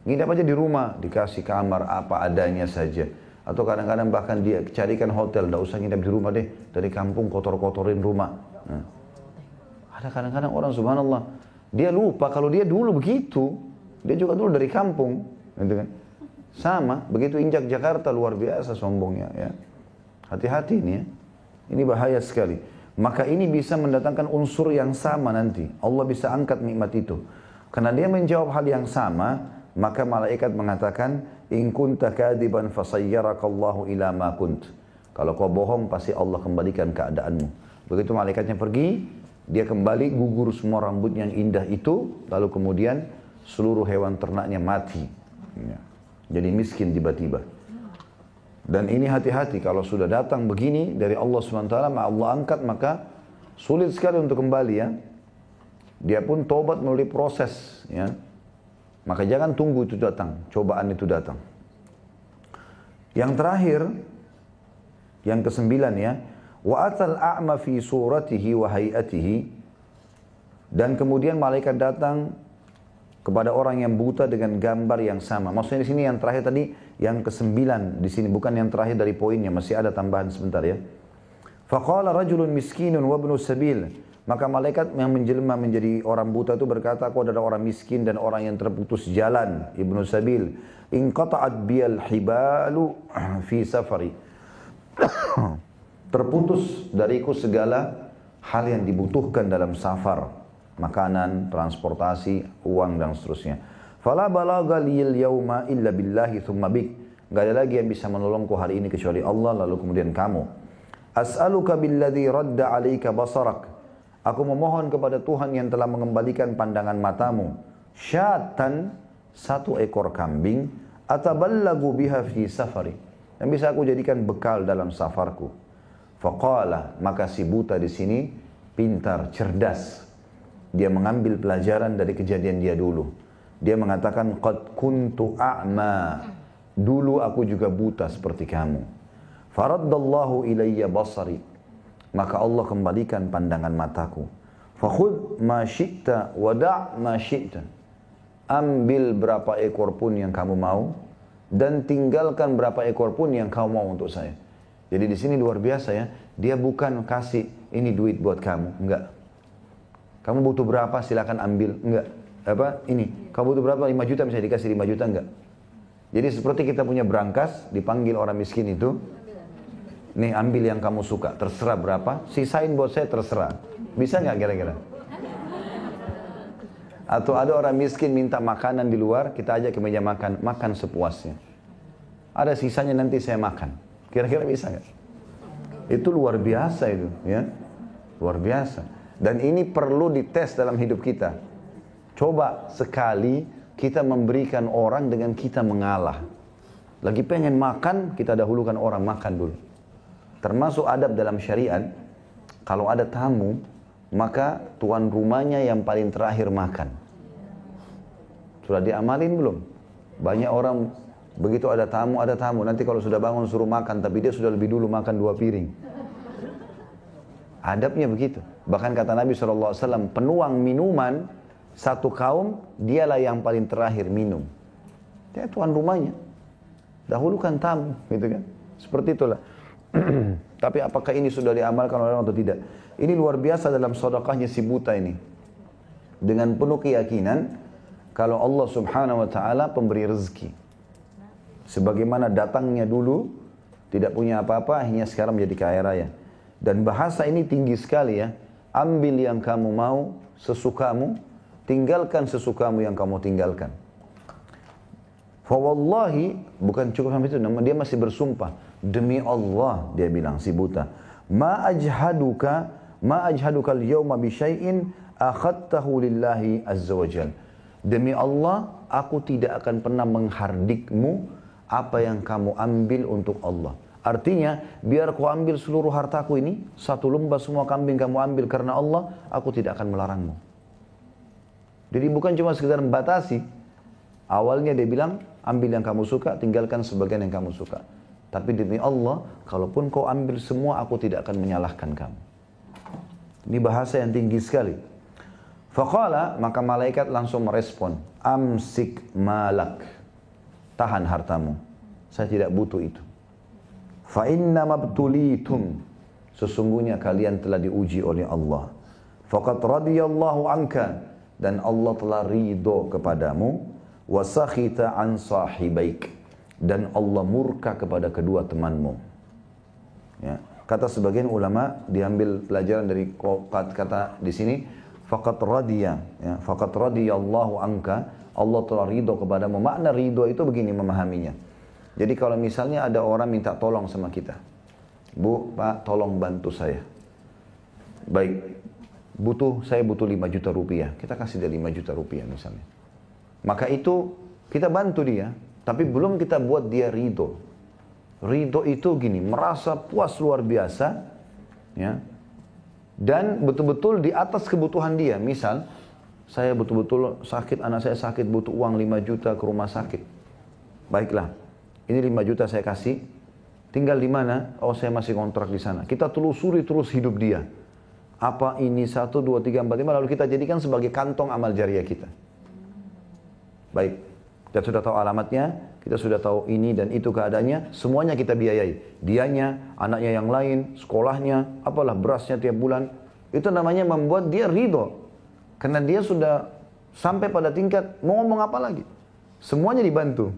Speaker 1: Nginap aja di rumah, dikasih kamar apa adanya saja. Atau kadang-kadang bahkan dia carikan hotel, enggak usah nginap di rumah deh, dari kampung kotor-kotorin rumah. Nah. Ada kadang-kadang orang subhanallah, dia lupa kalau dia dulu begitu, dia juga dulu dari kampung, gitu kan? Sama, begitu injak Jakarta luar biasa sombongnya, ya. Hati-hati ini ya, ini bahaya sekali. Maka ini bisa mendatangkan unsur yang sama nanti. Allah bisa angkat nikmat itu. Karena dia menjawab hal yang sama, maka malaikat mengatakan, in kunta kadiban fasayyarakallahu ila ma kunt. Kalau kau bohong, pasti Allah kembalikan keadaanmu. Begitu malaikatnya pergi, dia kembali gugur semua rambut yang indah itu, lalu kemudian seluruh hewan ternaknya mati. Ya. Jadi miskin tiba-tiba. Dan ini hati-hati kalau sudah datang begini dari Allah SWT, Allah angkat, maka sulit sekali untuk kembali ya. Dia pun tobat melalui proses ya. Maka jangan tunggu itu datang, cobaan itu datang. Yang terakhir, yang ke-9 ya, wa atal a'ma fi suratihi wa hayatihi. Dan kemudian malaikat datang kepada orang yang buta dengan gambar yang sama. Maksudnya di sini yang terakhir tadi, yang ke-9 di sini, bukan yang terakhir dari poinnya, masih ada tambahan sebentar ya. Faqala rajulun miskinun wa ibnu sabil. Maka malaikat yang menjelma menjadi orang buta itu berkata, aku adalah orang miskin dan orang yang terputus jalan, ibnu sabil. In qata'at biyal hibalu fi safari. Terputus dariku segala hal yang dibutuhkan dalam safar. Makanan, transportasi, uang dan seterusnya. Fala balagha liyal yauma illa billahi thumma bik. Enggak ada lagi yang bisa menolongku hari ini kecuali Allah, lalu kemudian kamu. As'aluka billadzi radda 'alaika basarak. Aku memohon kepada Tuhan yang telah mengembalikan pandangan matamu. Syatan, satu ekor kambing, ataballagu biha fi safari. Yang bisa aku jadikan bekal dalam safarku. Faqala, maka si buta di sini pintar, cerdas. Dia mengambil pelajaran dari kejadian dia dulu. Dia mengatakan, qad kuntu a'ma. Dulu aku juga buta seperti kamu. Faraddallahu ilayya basari. Maka Allah kembalikan pandangan mataku. Fakhudh ma syi'ta wada' ma syi'ta. Ambil berapa ekor pun yang kamu mau dan tinggalkan berapa ekor pun yang kamu mau untuk saya. Jadi di sini luar biasa ya. Dia bukan kasih ini duit buat kamu, enggak. Kamu butuh berapa, silakan ambil. Enggak. Apa? Ini. Kamu butuh berapa? 5 juta bisa dikasih 5 juta, enggak. Jadi seperti kita punya brankas, dipanggil orang miskin itu, nih ambil yang kamu suka, terserah berapa, sisain buat saya terserah. Bisa nggak kira-kira? Atau ada orang miskin minta makanan di luar, kita ajak ke meja makan, makan sepuasnya. Ada sisanya nanti saya makan. Kira-kira bisa nggak? Itu luar biasa itu, ya, luar biasa. Dan ini perlu dites dalam hidup kita. Coba sekali kita memberikan orang dengan kita mengalah. Lagi pengen makan, kita dahulukan orang makan dulu. Termasuk adab dalam syariat, kalau ada tamu, maka tuan rumahnya yang paling terakhir makan. Sudah diamalin belum? Banyak orang begitu ada tamu, nanti kalau sudah bangun suruh makan, tapi dia sudah lebih dulu makan 2 piring. Adabnya begitu. Bahkan kata Nabi SAW, penuang minuman satu kaum, dialah yang paling terakhir minum. Dia tuan rumahnya. Dahulukan tamu, gitu kan? Seperti itulah. Tapi apakah ini sudah diamalkan oleh orang atau tidak? Ini luar biasa dalam sedekahnya si buta ini. Dengan penuh keyakinan, kalau Allah subhanahu wa ta'ala pemberi rezeki. Sebagaimana datangnya dulu, tidak punya apa-apa, akhirnya sekarang menjadi kaya raya. Dan bahasa ini tinggi sekali ya. Ambil yang kamu mau, sesukamu, tinggalkan sesukamu yang kamu tinggalkan. Fawallahi, bukan cukup sampai itu, dia masih bersumpah. Demi Allah, dia bilang si buta. Ma ajhaduka al-yawma bi syai'in akhadtahu lillahi azza wa jal. Demi Allah, aku tidak akan pernah menghardikmu apa yang kamu ambil untuk Allah. Artinya, biar kau ambil seluruh hartaku ini, satu lembah semua kambing kamu ambil karena Allah, aku tidak akan melarangmu. Jadi bukan cuma sekedar membatasi. Awalnya dia bilang, ambil yang kamu suka, tinggalkan sebagian yang kamu suka. Tapi demi Allah, kalaupun kau ambil semua, aku tidak akan menyalahkan kamu. Ini bahasa yang tinggi sekali. Faqala, maka malaikat langsung merespon. Amsik malak. Tahan hartamu. Saya tidak butuh itu. Fa inna mabtulitum. Sesungguhnya kalian telah diuji oleh Allah. Faqad radiyallahu anka. Dan Allah telah ridho kepadamu. Wa sakhita an sahibaik. Dan Allah murka kepada kedua temanmu. Ya. Kata sebagian ulama diambil pelajaran dari kata di sini. Faqad radiya. Ya. Faqad radiyallahu anka. Allah telah ridho kepadamu. Makna ridho itu begini memahaminya. Jadi kalau misalnya ada orang minta tolong sama kita. Bu, Pak, tolong bantu saya. Baik, saya butuh 5 juta rupiah. Kita kasih dia 5 juta rupiah misalnya. Maka itu kita bantu dia. Tapi belum kita buat dia ridho. Ridho itu gini, merasa puas luar biasa. Ya. Dan betul-betul di atas kebutuhan dia. Misal, saya betul-betul sakit, anak saya sakit, butuh uang 5 juta ke rumah sakit. Baiklah, ini 5 juta saya kasih. Tinggal di mana? Oh, saya masih kontrak di sana. Kita telusuri terus hidup dia. Apa ini 1, 2, 3, 4, 5. Lalu kita jadikan sebagai kantong amal jariah kita. Baik, kita sudah tahu alamatnya. Kita sudah tahu ini dan itu keadaannya. Semuanya kita biayai. Dianya, anaknya yang lain, sekolahnya, apalah berasnya tiap bulan. Itu namanya membuat dia ridho. Karena dia sudah sampai pada tingkat mau ngomong apa lagi. Semuanya dibantu.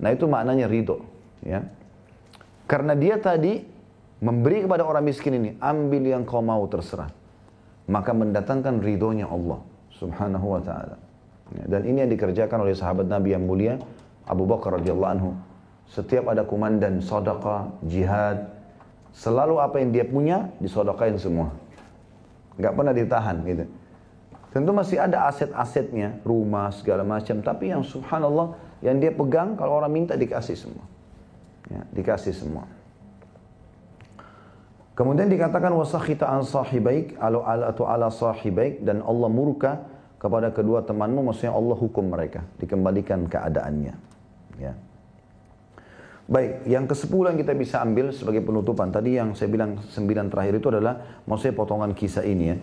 Speaker 1: Nah itu maknanya ridho. Ya. Karena dia tadi memberi kepada orang miskin ini. Ambil yang kau mau terserah. Maka mendatangkan ridhonya Allah subhanahu wa ta'ala. Ya, dan ini yang dikerjakan oleh sahabat Nabi yang mulia Abu Bakar radhiyallahu anhu. Setiap ada komandan sedekah, jihad, selalu apa yang dia punya disodakain semua. Enggak pernah ditahan gitu. Tentu masih ada aset-asetnya, rumah segala macam, tapi yang subhanallah yang dia pegang kalau orang minta dikasih semua. Ya, dikasih semua. Kemudian dikatakan wasakhita an sahibaik atau ala sahibaik, dan Allah murka kepada kedua temanmu, maksudnya Allah hukum mereka, dikembalikan keadaannya. Ya. Baik, yang ke-10 yang kita bisa ambil sebagai penutupan. Tadi yang saya bilang 9 terakhir itu adalah maksudnya potongan kisah ini ya.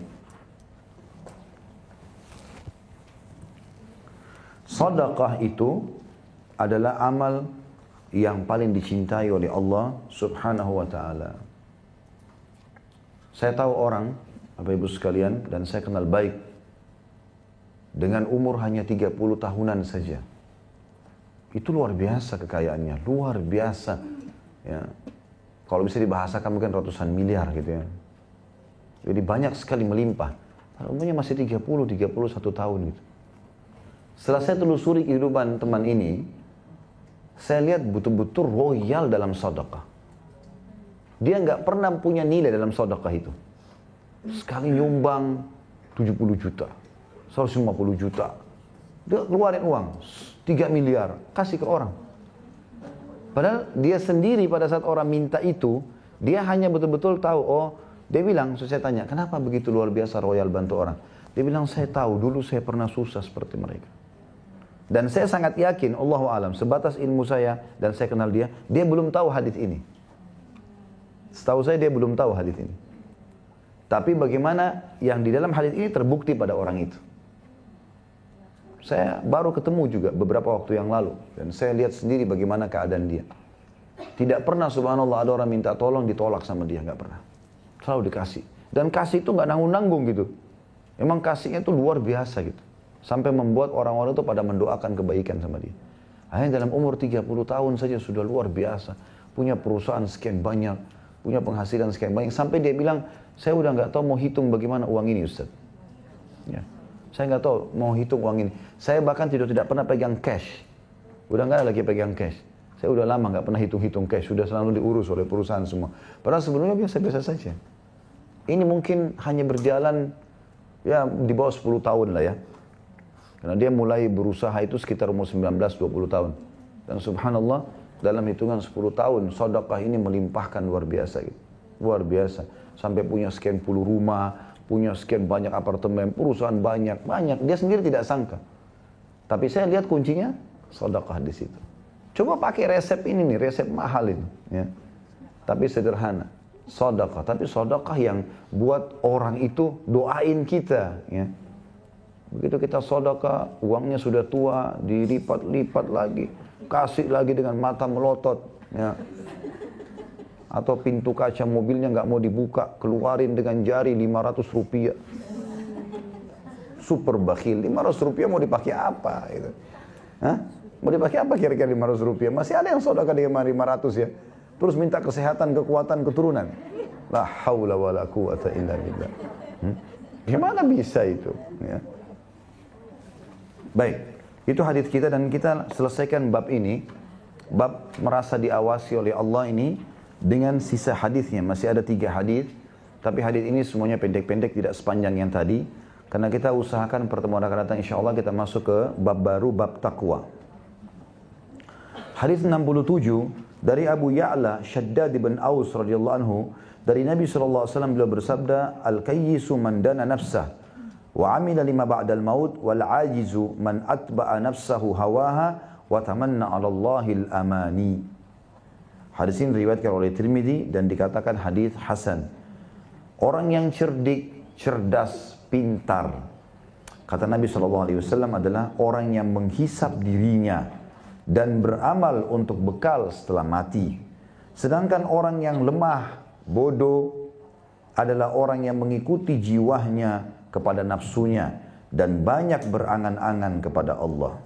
Speaker 1: Sedekah itu adalah amal yang paling dicintai oleh Allah subhanahu wa ta'ala. Saya tahu orang, Bapak Ibu sekalian, dan saya kenal baik, dengan umur hanya 30 tahunan saja. Itu luar biasa kekayaannya, luar biasa. Ya. Kalau bisa dibahasakan mungkin ratusan miliar gitu ya. Jadi banyak sekali melimpah. Umurnya masih 31 tahun gitu. Setelah saya telusuri kehidupan teman ini, saya lihat betul-betul royal dalam sedekah. Dia nggak pernah punya nilai dalam sedekah itu. Sekali nyumbang 70 juta, 150 juta. Dia keluarin uang 3 miliar, kasih ke orang. Padahal dia sendiri pada saat orang minta itu, dia hanya betul-betul tahu, oh, dia bilang, saya tanya, kenapa begitu luar biasa royal bantu orang? Dia bilang, saya tahu dulu saya pernah susah seperti mereka. Dan saya sangat yakin, Allahu alam, sebatas ilmu saya dan saya kenal dia belum tahu hadis ini. Setahu saya dia belum tahu hadis ini. Tapi bagaimana yang di dalam hadis ini terbukti pada orang itu. Saya baru ketemu juga beberapa waktu yang lalu. Dan saya lihat sendiri bagaimana keadaan dia. Tidak pernah subhanallah ada orang minta tolong ditolak sama dia, nggak pernah. Selalu dikasih. Dan kasih itu nggak nanggung-nanggung gitu. Memang kasihnya itu luar biasa gitu. Sampai membuat orang-orang itu pada mendoakan kebaikan sama dia. Akhirnya dalam umur 30 tahun saja sudah luar biasa. Punya perusahaan sekian banyak. Punya penghasilan sekian banyak. Sampai dia bilang, saya udah nggak tahu mau hitung bagaimana uang ini Ustaz. Ya. Saya nggak tahu mau hitung uang ini. Saya bahkan tidak pernah pegang cash. Udah nggak ada lagi pegang cash. Saya udah lama nggak pernah hitung-hitung cash. Sudah selalu diurus oleh perusahaan semua. Padahal sebelumnya biasa-biasa saja. Ini mungkin hanya berjalan ya di bawah 10 tahun lah ya. Karena dia mulai berusaha itu sekitar umur 19-20 tahun. Dan subhanallah dalam hitungan 10 tahun sedekah ini melimpahkan luar biasa gitu. Luar biasa. Sampai punya sekian puluh rumah, punya sekian banyak apartemen, perusahaan banyak. Dia sendiri tidak sangka. Tapi saya lihat kuncinya sedekah di situ. Coba pakai resep ini nih, resep mahal ini. Ya. Tapi sederhana. Sedekah. Tapi sedekah yang buat orang itu doain kita. Ya. Begitu kita sedekah, uangnya sudah tua, dilipat-lipat lagi. Kasih lagi dengan mata melotot. Ya. Atau pintu kaca mobilnya nggak mau dibuka, keluarin dengan jari 500 rupiah. Super bakhil, 500 rupiah mau dipakai apa? Gitu. Hah? Mau dipakai apa kira-kira 500 rupiah? Masih ada yang sedekah dengan 500 ya. Terus minta kesehatan, kekuatan, keturunan. La haula wa la quwata illa billah. Gimana bisa itu? Ya. Baik, itu hadis kita dan kita selesaikan bab ini. Bab merasa diawasi oleh Allah ini dengan sisa hadisnya. Masih ada 3 hadis, tapi hadis ini semuanya pendek-pendek, tidak sepanjang yang tadi. Karena kita usahakan pertemuan akan datang insyaAllah kita masuk ke bab baru, bab taqwa. Hadis 67 dari Abu Ya'la Shaddad bin Aus radhiyallahu anhu, dari Nabi SAW beliau bersabda, Al-kayyisu man dana nafsah wa amila lima ba'dal maut wal ajizu man atba'a nafsahu hawaha wa tamanna 'ala Allahil amani. Hadis ini diriwayatkan oleh Tirmidzi dan dikatakan hadis hasan. Orang yang cerdik, cerdas, pintar, kata Nabi SAW adalah orang yang menghisap dirinya dan beramal untuk bekal setelah mati. Sedangkan orang yang lemah, bodoh adalah orang yang mengikuti jiwanya kepada nafsunya dan banyak berangan-angan kepada Allah.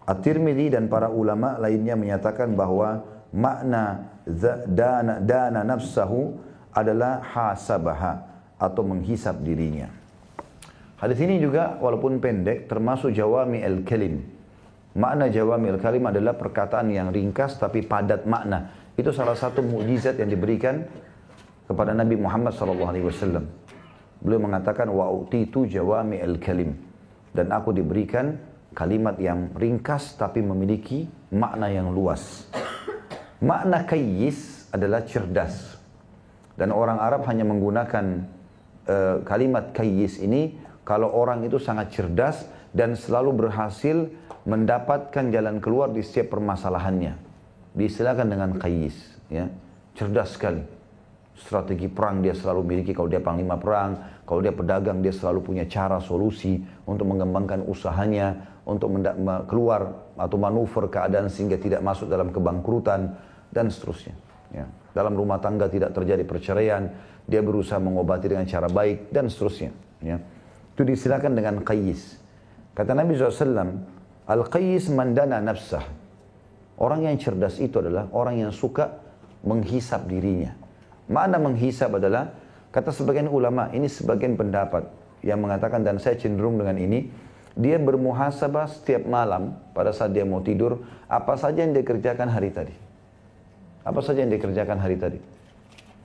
Speaker 1: At-Tirmidzi dan para ulama lainnya menyatakan bahwa makna dana nafsahu adalah hasabaha atau menghisap dirinya. Hadis ini juga walaupun pendek termasuk jawami al-kalim. Makna jawami al-kalim adalah perkataan yang ringkas tapi padat makna. Itu salah satu mukjizat yang diberikan kepada Nabi Muhammad SAW. Beliau mengatakan wa utitu jawami al-kalim, dan aku diberikan kalimat yang ringkas tapi memiliki makna yang luas. Makna kayyis adalah cerdas. Dan orang Arab hanya menggunakan kalimat kayyis ini kalau orang itu sangat cerdas dan selalu berhasil mendapatkan jalan keluar di setiap permasalahannya. Diistilahkan dengan kayyis, ya. Cerdas sekali. Strategi perang dia selalu miliki kalau dia panglima perang, kalau dia pedagang dia selalu punya cara solusi untuk mengembangkan usahanya, untuk keluar atau manuver keadaan sehingga tidak masuk dalam kebangkrutan dan seterusnya. Ya. Dalam rumah tangga tidak terjadi perceraian, dia berusaha mengobati dengan cara baik dan seterusnya. Ya. Itu disilakan dengan qayyis. Kata Nabi SAW, al-qayyis man dana nafsah. Orang yang cerdas itu adalah orang yang suka menghisap dirinya. Makna menghisap adalah, kata sebagian ulama, ini sebagian pendapat yang mengatakan, dan saya cenderung dengan ini, dia bermuhasabah setiap malam pada saat dia mau tidur, apa saja yang dia kerjakan hari tadi. Apa saja yang dia kerjakan hari tadi.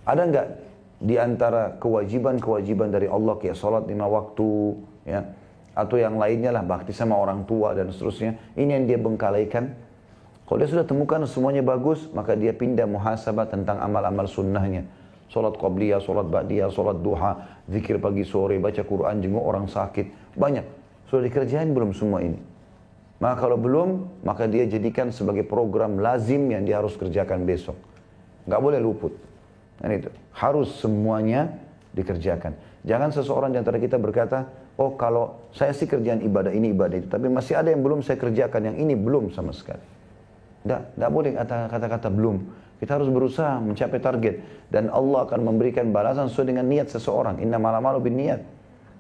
Speaker 1: Ada enggak di antara kewajiban-kewajiban dari Allah, kayak sholat 5 waktu, ya, atau yang lainnya lah, bakti sama orang tua dan seterusnya, ini yang dia bengkalaikan. Kalau dia sudah temukan semuanya bagus, maka dia pindah muhasabah tentang amal-amal sunnahnya. Sholat qabliyah, sholat ba'diyah, sholat duha, zikir pagi sore, baca Quran, jenguk orang sakit. Banyak. Sudah dikerjain belum semua ini? Maka kalau belum, maka dia jadikan sebagai program lazim yang dia harus kerjakan besok. Nggak boleh luput. Dan itu harus semuanya dikerjakan. Jangan seseorang di antara kita berkata, oh kalau saya sih kerjaan ibadah ini, ibadah itu, tapi masih ada yang belum saya kerjakan, yang ini belum sama sekali. Tidak boleh kata-kata belum. Kita harus berusaha mencapai target. Dan Allah akan memberikan balasan sesuai dengan niat seseorang. Innamal a'malu binniyat.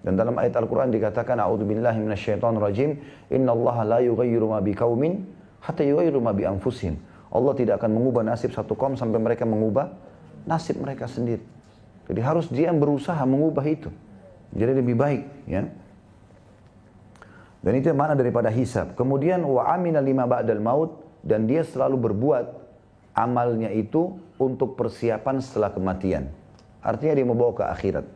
Speaker 1: Dan dalam ayat Al-Quran dikatakan, A'udzubillahi minasyaitonirrajim, Innallaha la yughayyiru ma biqaumin hatta yughayyiru ma bi anfusihim. Allah tidak akan mengubah nasib satu kaum sampai mereka mengubah nasib mereka sendiri. Jadi harus dia yang berusaha mengubah itu. Jadi lebih baik, ya. Dan itu makna daripada hisab. Kemudian wa amina lima ba'dal maut, dan dia selalu berbuat amalnya itu untuk persiapan setelah kematian. Artinya dia membawa ke akhirat.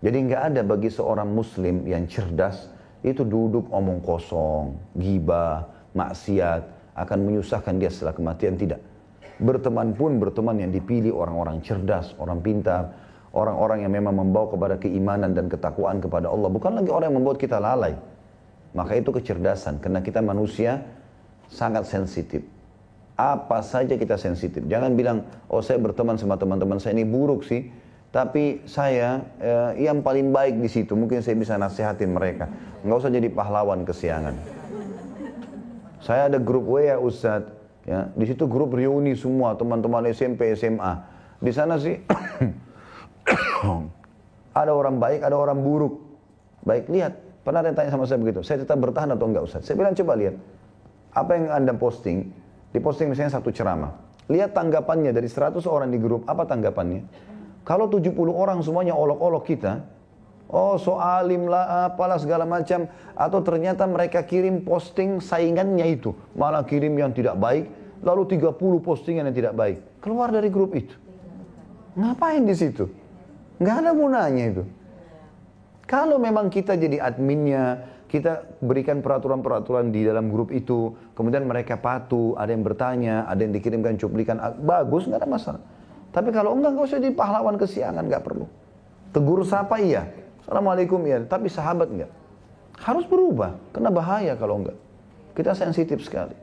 Speaker 1: Jadi nggak ada bagi seorang muslim yang cerdas itu duduk omong kosong, ghibah, maksiat, akan menyusahkan dia setelah kematian. Tidak. Berteman pun berteman yang dipilih orang-orang cerdas, orang pintar, orang-orang yang memang membawa kepada keimanan dan ketakwaan kepada Allah. Bukan lagi orang yang membuat kita lalai. Maka itu kecerdasan, karena kita manusia sangat sensitif. Apa saja kita sensitif. Jangan bilang, oh saya berteman sama teman-teman saya ini buruk sih, tapi saya yang paling baik di situ. Mungkin saya bisa nasihatin mereka. Nggak usah jadi pahlawan kesiangan. Saya ada grup WA Ustadz, ya, di situ grup reuni semua teman-teman SMP, SMA. Di sana sih ada orang baik, ada orang buruk. Baik, lihat. Pernah ada yang tanya sama saya begitu, saya tetap bertahan atau enggak Ustadz? Saya bilang coba lihat. Apa yang Anda posting, diposting misalnya satu ceramah. Lihat tanggapannya dari 100 orang di grup, apa tanggapannya? Kalau 70 orang semuanya olok-olok kita, oh so alim lah, apalah segala macam, atau ternyata mereka kirim posting saingannya itu, malah kirim yang tidak baik, lalu 30 postingan yang tidak baik. Keluar dari grup itu. Ngapain di situ? Nggak ada gunanya itu. Kalau memang kita jadi adminnya, kita berikan peraturan-peraturan di dalam grup itu, kemudian mereka patuh, ada yang bertanya, ada yang dikirimkan cuplikan, bagus, nggak ada masalah. Tapi kalau enggak usah jadi pahlawan kesiangan, nggak perlu. Tegur sapa iya, Assalamualaikum iya, tapi sahabat enggak. Harus berubah, karena bahaya kalau enggak. Kita sensitif sekali.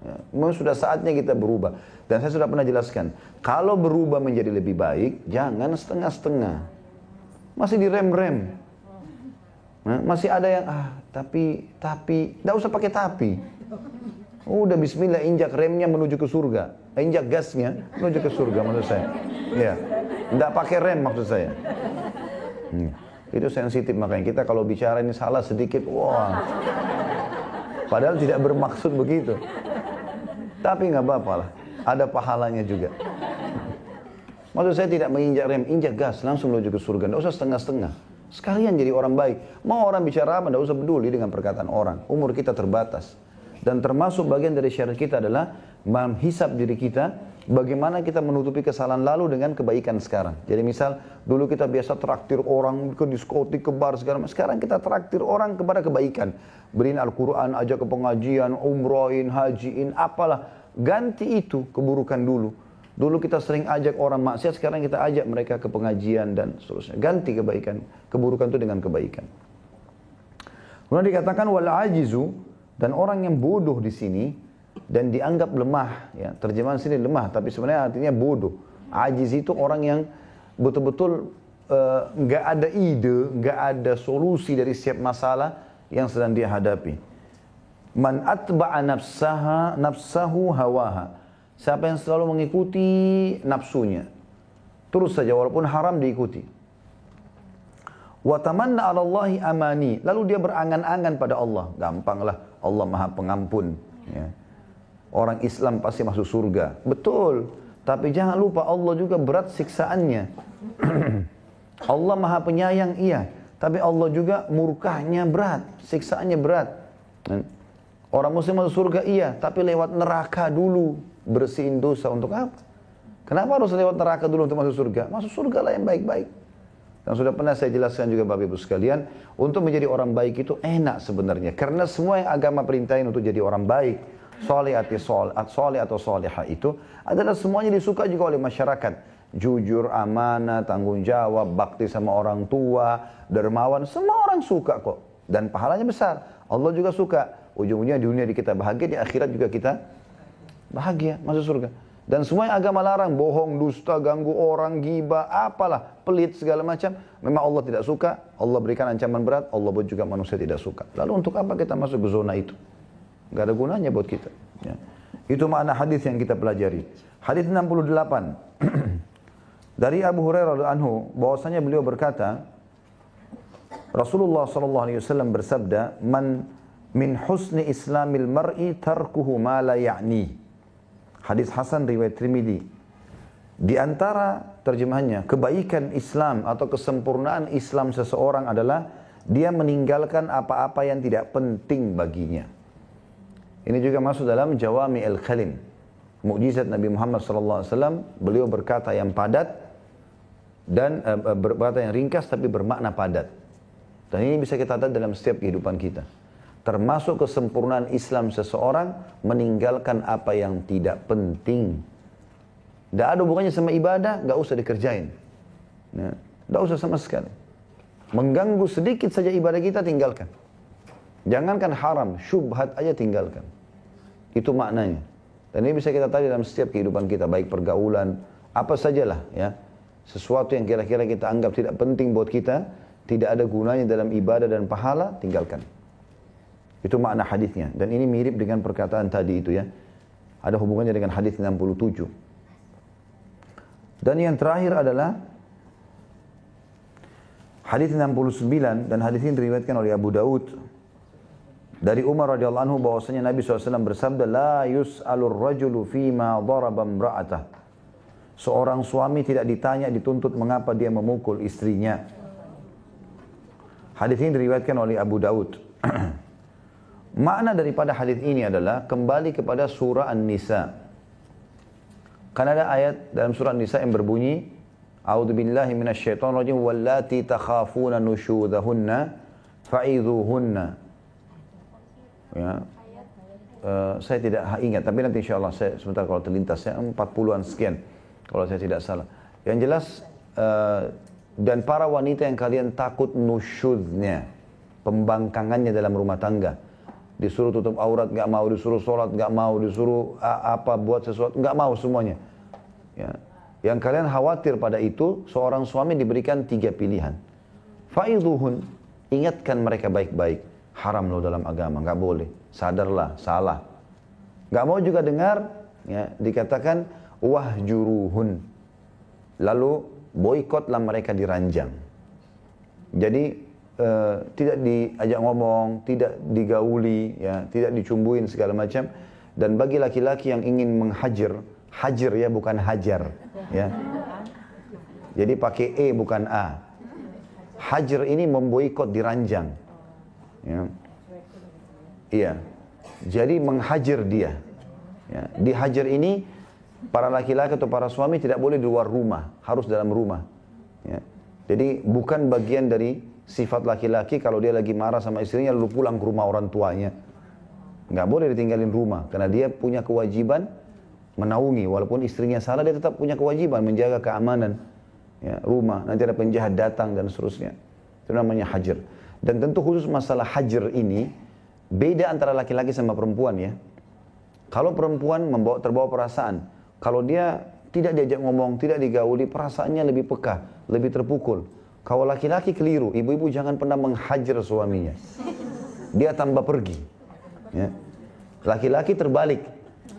Speaker 1: Ya, memang sudah saatnya kita berubah. Dan saya sudah pernah jelaskan, kalau berubah menjadi lebih baik, jangan setengah-setengah. Masih direm-rem. Nah, masih ada yang tapi enggak usah pakai tapi. Udah bismillah, injak remnya menuju ke surga. Injak gasnya menuju ke surga maksud saya. Ya. Enggak pakai rem maksud saya. Itu sensitif, makanya kita kalau bicara ini salah sedikit, wah. Padahal tidak bermaksud begitu. Tapi enggak apa-apa lah. Ada pahalanya juga. Maksud saya tidak menginjak rem, injak gas langsung menuju ke surga. Enggak usah setengah-setengah. Sekalian jadi orang baik. Mau orang bicara apa, tidak usah peduli dengan perkataan orang. Umur kita terbatas. Dan termasuk bagian dari syarat kita adalah menghisap diri kita, bagaimana kita menutupi kesalahan lalu dengan kebaikan sekarang. Jadi misal, dulu kita biasa traktir orang ke diskotik, ke bar, segala macam. Sekarang kita traktir orang kepada kebaikan. Beriin Al-Quran, ajak ke pengajian, umrohin, hajiin, apalah. Ganti itu keburukan dulu. Dulu kita sering ajak orang maksiat, sekarang kita ajak mereka ke pengajian dan seterusnya. Ganti kebaikan, keburukan itu dengan kebaikan. Kemudian dikatakan wal ajizu, dan orang yang bodoh di sini dan dianggap lemah, ya. Terjemahan sini lemah, tapi sebenarnya artinya bodoh. Ajiz itu orang yang betul-betul nggak ada ide, nggak ada solusi dari setiap masalah yang sedang dia hadapi. Man atba'a nafsahu hawaha. Siapa yang selalu mengikuti nafsunya, terus saja walaupun haram diikuti. Wa tamanna 'ala Allahi amani, lalu dia berangan-angan pada Allah. Gampanglah, Allah Maha Pengampun, ya. orang Islam pasti masuk surga. Betul. Tapi jangan lupa Allah juga berat siksaannya. Allah Maha Penyayang, iya. Tapi Allah juga murkahnya berat, siksaannya berat. Orang muslim masuk surga, iya. Tapi lewat neraka dulu, bersihin dosa untuk apa? Kenapa harus lewat neraka dulu untuk masuk surga? Masuk surga lah yang baik-baik. Dan sudah pernah saya jelaskan juga Bapak Ibu sekalian, untuk menjadi orang baik itu enak sebenarnya. Karena semua yang agama perintahin untuk jadi orang baik, soleh atau solehah itu adalah semuanya disuka juga oleh masyarakat. Jujur, amanah, tanggung jawab, bakti sama orang tua, dermawan, semua orang suka kok. Dan pahalanya besar. Allah juga suka. Ujung-ujungnya di dunia kita bahagia, di akhirat juga kita bahagia, masuk surga. Dan semua yang agama larang, bohong, dusta, ganggu orang, ghibah, apalah, pelit segala macam, memang Allah tidak suka. Allah berikan ancaman berat, Allah pun juga manusia tidak suka. Lalu untuk apa kita masuk ke zona itu? Gak ada gunanya buat kita. Ya. Itu makna hadis yang kita pelajari. Hadis 68. Dari Abu Hurairah radhiyallahu anhu bahwasanya beliau berkata, Rasulullah sallallahu alaihi wasallam bersabda, "Man min husni islamil mar'i tarkuhu ma la ya'ni." Hadis hasan riwayat Tirmidzi. Di antara terjemahannya, kebaikan Islam atau kesempurnaan Islam seseorang adalah dia meninggalkan apa-apa yang tidak penting baginya. Ini juga masuk dalam Jawami al-Kalim. Mukjizat Nabi Muhammad sallallahu alaihi wasallam, beliau berkata yang padat dan berkata yang ringkas tapi bermakna padat. Dan ini bisa kita lihat dalam setiap kehidupan kita. Termasuk kesempurnaan Islam seseorang meninggalkan apa yang tidak penting. Tidak ada hubungannya sama ibadah, nggak usah dikerjain. Nggak usah sama sekali. Mengganggu sedikit saja ibadah kita, tinggalkan. Jangankan haram, syubhat aja tinggalkan. Itu maknanya. Dan ini bisa kita tahu dalam setiap kehidupan kita, baik pergaulan, apa sajalah ya. Sesuatu yang kira-kira kita anggap tidak penting buat kita, tidak ada gunanya dalam ibadah dan pahala, tinggalkan. Itu makna hadisnya. Dan ini mirip dengan perkataan tadi itu ya. Ada hubungannya dengan hadis 67. Dan yang terakhir adalah hadis 69, dan hadis ini diriwayatkan oleh Abu Daud dari Umar radhiyallahu anhu bahwasanya Nabi SAW bersabda, la yus'alur rajulu fima daraba imra'atah. Seorang suami tidak ditanya, dituntut mengapa dia memukul istrinya. Hadis ini diriwayatkan oleh Abu Daud. Makna daripada hadis ini adalah kembali kepada surah An-Nisa. Karena ada ayat dalam surah An-Nisa yang berbunyi, A'udzubillahi minasyaitonirrajim, wallati takhafuna nusyudahunna fa'idhuhunna. Ya. Saya tidak ingat, tapi nanti insyaAllah saya sebentar kalau terlintas ya, 40-an sekian kalau saya tidak salah. Yang jelas dan para wanita yang kalian takut nusyudnya, pembangkangannya dalam rumah tangga, disuruh tutup aurat nggak mau, disuruh sholat nggak mau, disuruh apa buat sesuatu nggak mau semuanya. Ya. Yang kalian khawatir pada itu, seorang suami diberikan 3 pilihan. Fa'idhuhun, ingatkan mereka baik-baik. Haram loh dalam agama, nggak boleh. Sadarlah, salah. Nggak mau juga dengar, ya, dikatakan wahjuruhun. Lalu boikotlah mereka diranjang. Jadi tidak diajak ngomong, tidak digauli, ya, tidak dicumbuin segala macam. Dan bagi laki-laki yang ingin menghajar, hajar ya bukan hajar, ya. Jadi pakai e bukan a. Hajar ini memboikot, diranjang. Ya. Iya. Jadi menghajar dia. Ya. Dihajar ini para laki-laki atau para suami tidak boleh di luar rumah, harus dalam rumah. Ya. Jadi bukan bagian dari sifat laki-laki kalau dia lagi marah sama istrinya lalu pulang ke rumah orang tuanya. Nggak boleh ditinggalin rumah karena dia punya kewajiban menaungi, walaupun istrinya salah dia tetap punya kewajiban menjaga keamanan ya, rumah. Nanti ada penjahat datang dan seterusnya. Itu namanya hajar. Dan tentu khusus masalah hajar ini beda antara laki-laki sama perempuan ya. Kalau perempuan terbawa perasaan, kalau dia tidak diajak ngomong, tidak digauli, perasaannya lebih peka, lebih terpukul. Kalau laki-laki keliru, ibu-ibu jangan pernah menghajar suaminya. Dia tambah pergi. Ya. Laki-laki terbalik.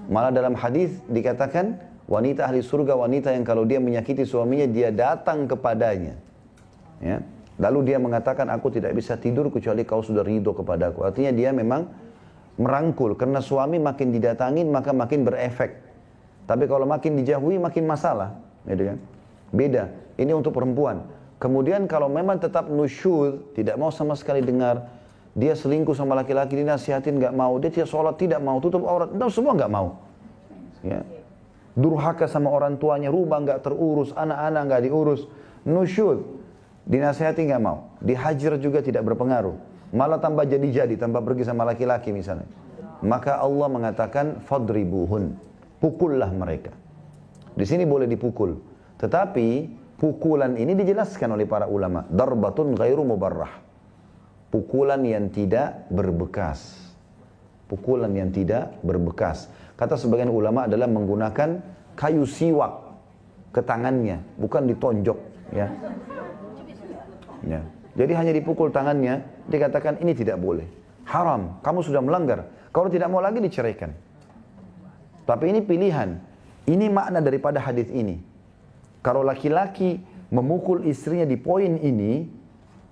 Speaker 1: Malah dalam hadis dikatakan wanita ahli surga, wanita yang kalau dia menyakiti suaminya, dia datang kepadanya. Ya. Lalu dia mengatakan, aku tidak bisa tidur kecuali kau sudah ridho kepadaku. Artinya dia memang merangkul, karena suami makin didatangin maka makin berefek. Tapi kalau makin dijauhi makin masalah, gitu kan? Beda. Ini untuk perempuan. Kemudian kalau memang tetap nusyud, tidak mau sama sekali dengar, dia selingkuh sama laki-laki, dinasihatin nggak mau, dia tidak sholat, tidak mau, tutup aurat, semua nggak mau. Ya. Durhaka sama orang tuanya, rumah nggak terurus, anak-anak nggak diurus, nusyud, dinasihati nggak mau, dihajar juga tidak berpengaruh, malah tambah jadi-jadi, tambah pergi sama laki-laki misalnya. Maka Allah mengatakan fadribuhun, pukullah mereka. Di sini boleh dipukul, tetapi pukulan ini dijelaskan oleh para ulama, darbatun ghairu mubarrah, pukulan yang tidak berbekas. Pukulan yang tidak berbekas. Kata sebagian ulama adalah menggunakan kayu siwak ke tangannya, bukan ditonjok, ya. Ya. Jadi hanya dipukul tangannya, dikatakan ini tidak boleh, haram, kamu sudah melanggar. Kalau tidak mau lagi diceraikan. Tapi ini pilihan. Ini makna daripada hadis ini. Kalau laki-laki memukul istrinya di poin ini,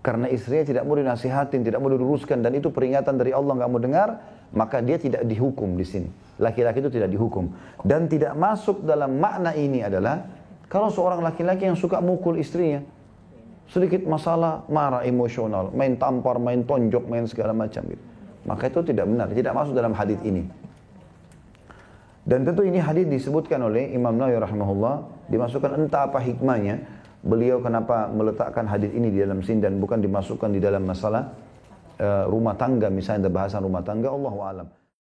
Speaker 1: karena istrinya tidak mau dinasihatin, tidak mau diluruskan, dan itu peringatan dari Allah, nggak mau dengar, maka dia tidak dihukum di sini. Laki-laki itu tidak dihukum. Dan tidak masuk dalam makna ini adalah kalau seorang laki-laki yang suka mukul istrinya, sedikit masalah marah, emosional, main tampar, main tonjok, main segala macam gitu. Maka itu tidak benar, tidak masuk dalam hadis ini. Dan tentu ini hadis disebutkan oleh Imam Nawawi rahimahullah, dimasukkan entah apa hikmahnya beliau kenapa meletakkan hadis ini di dalam sini dan bukan dimasukkan di dalam masalah rumah tangga, misalnya bahasan rumah tangga, Allahu a'lam.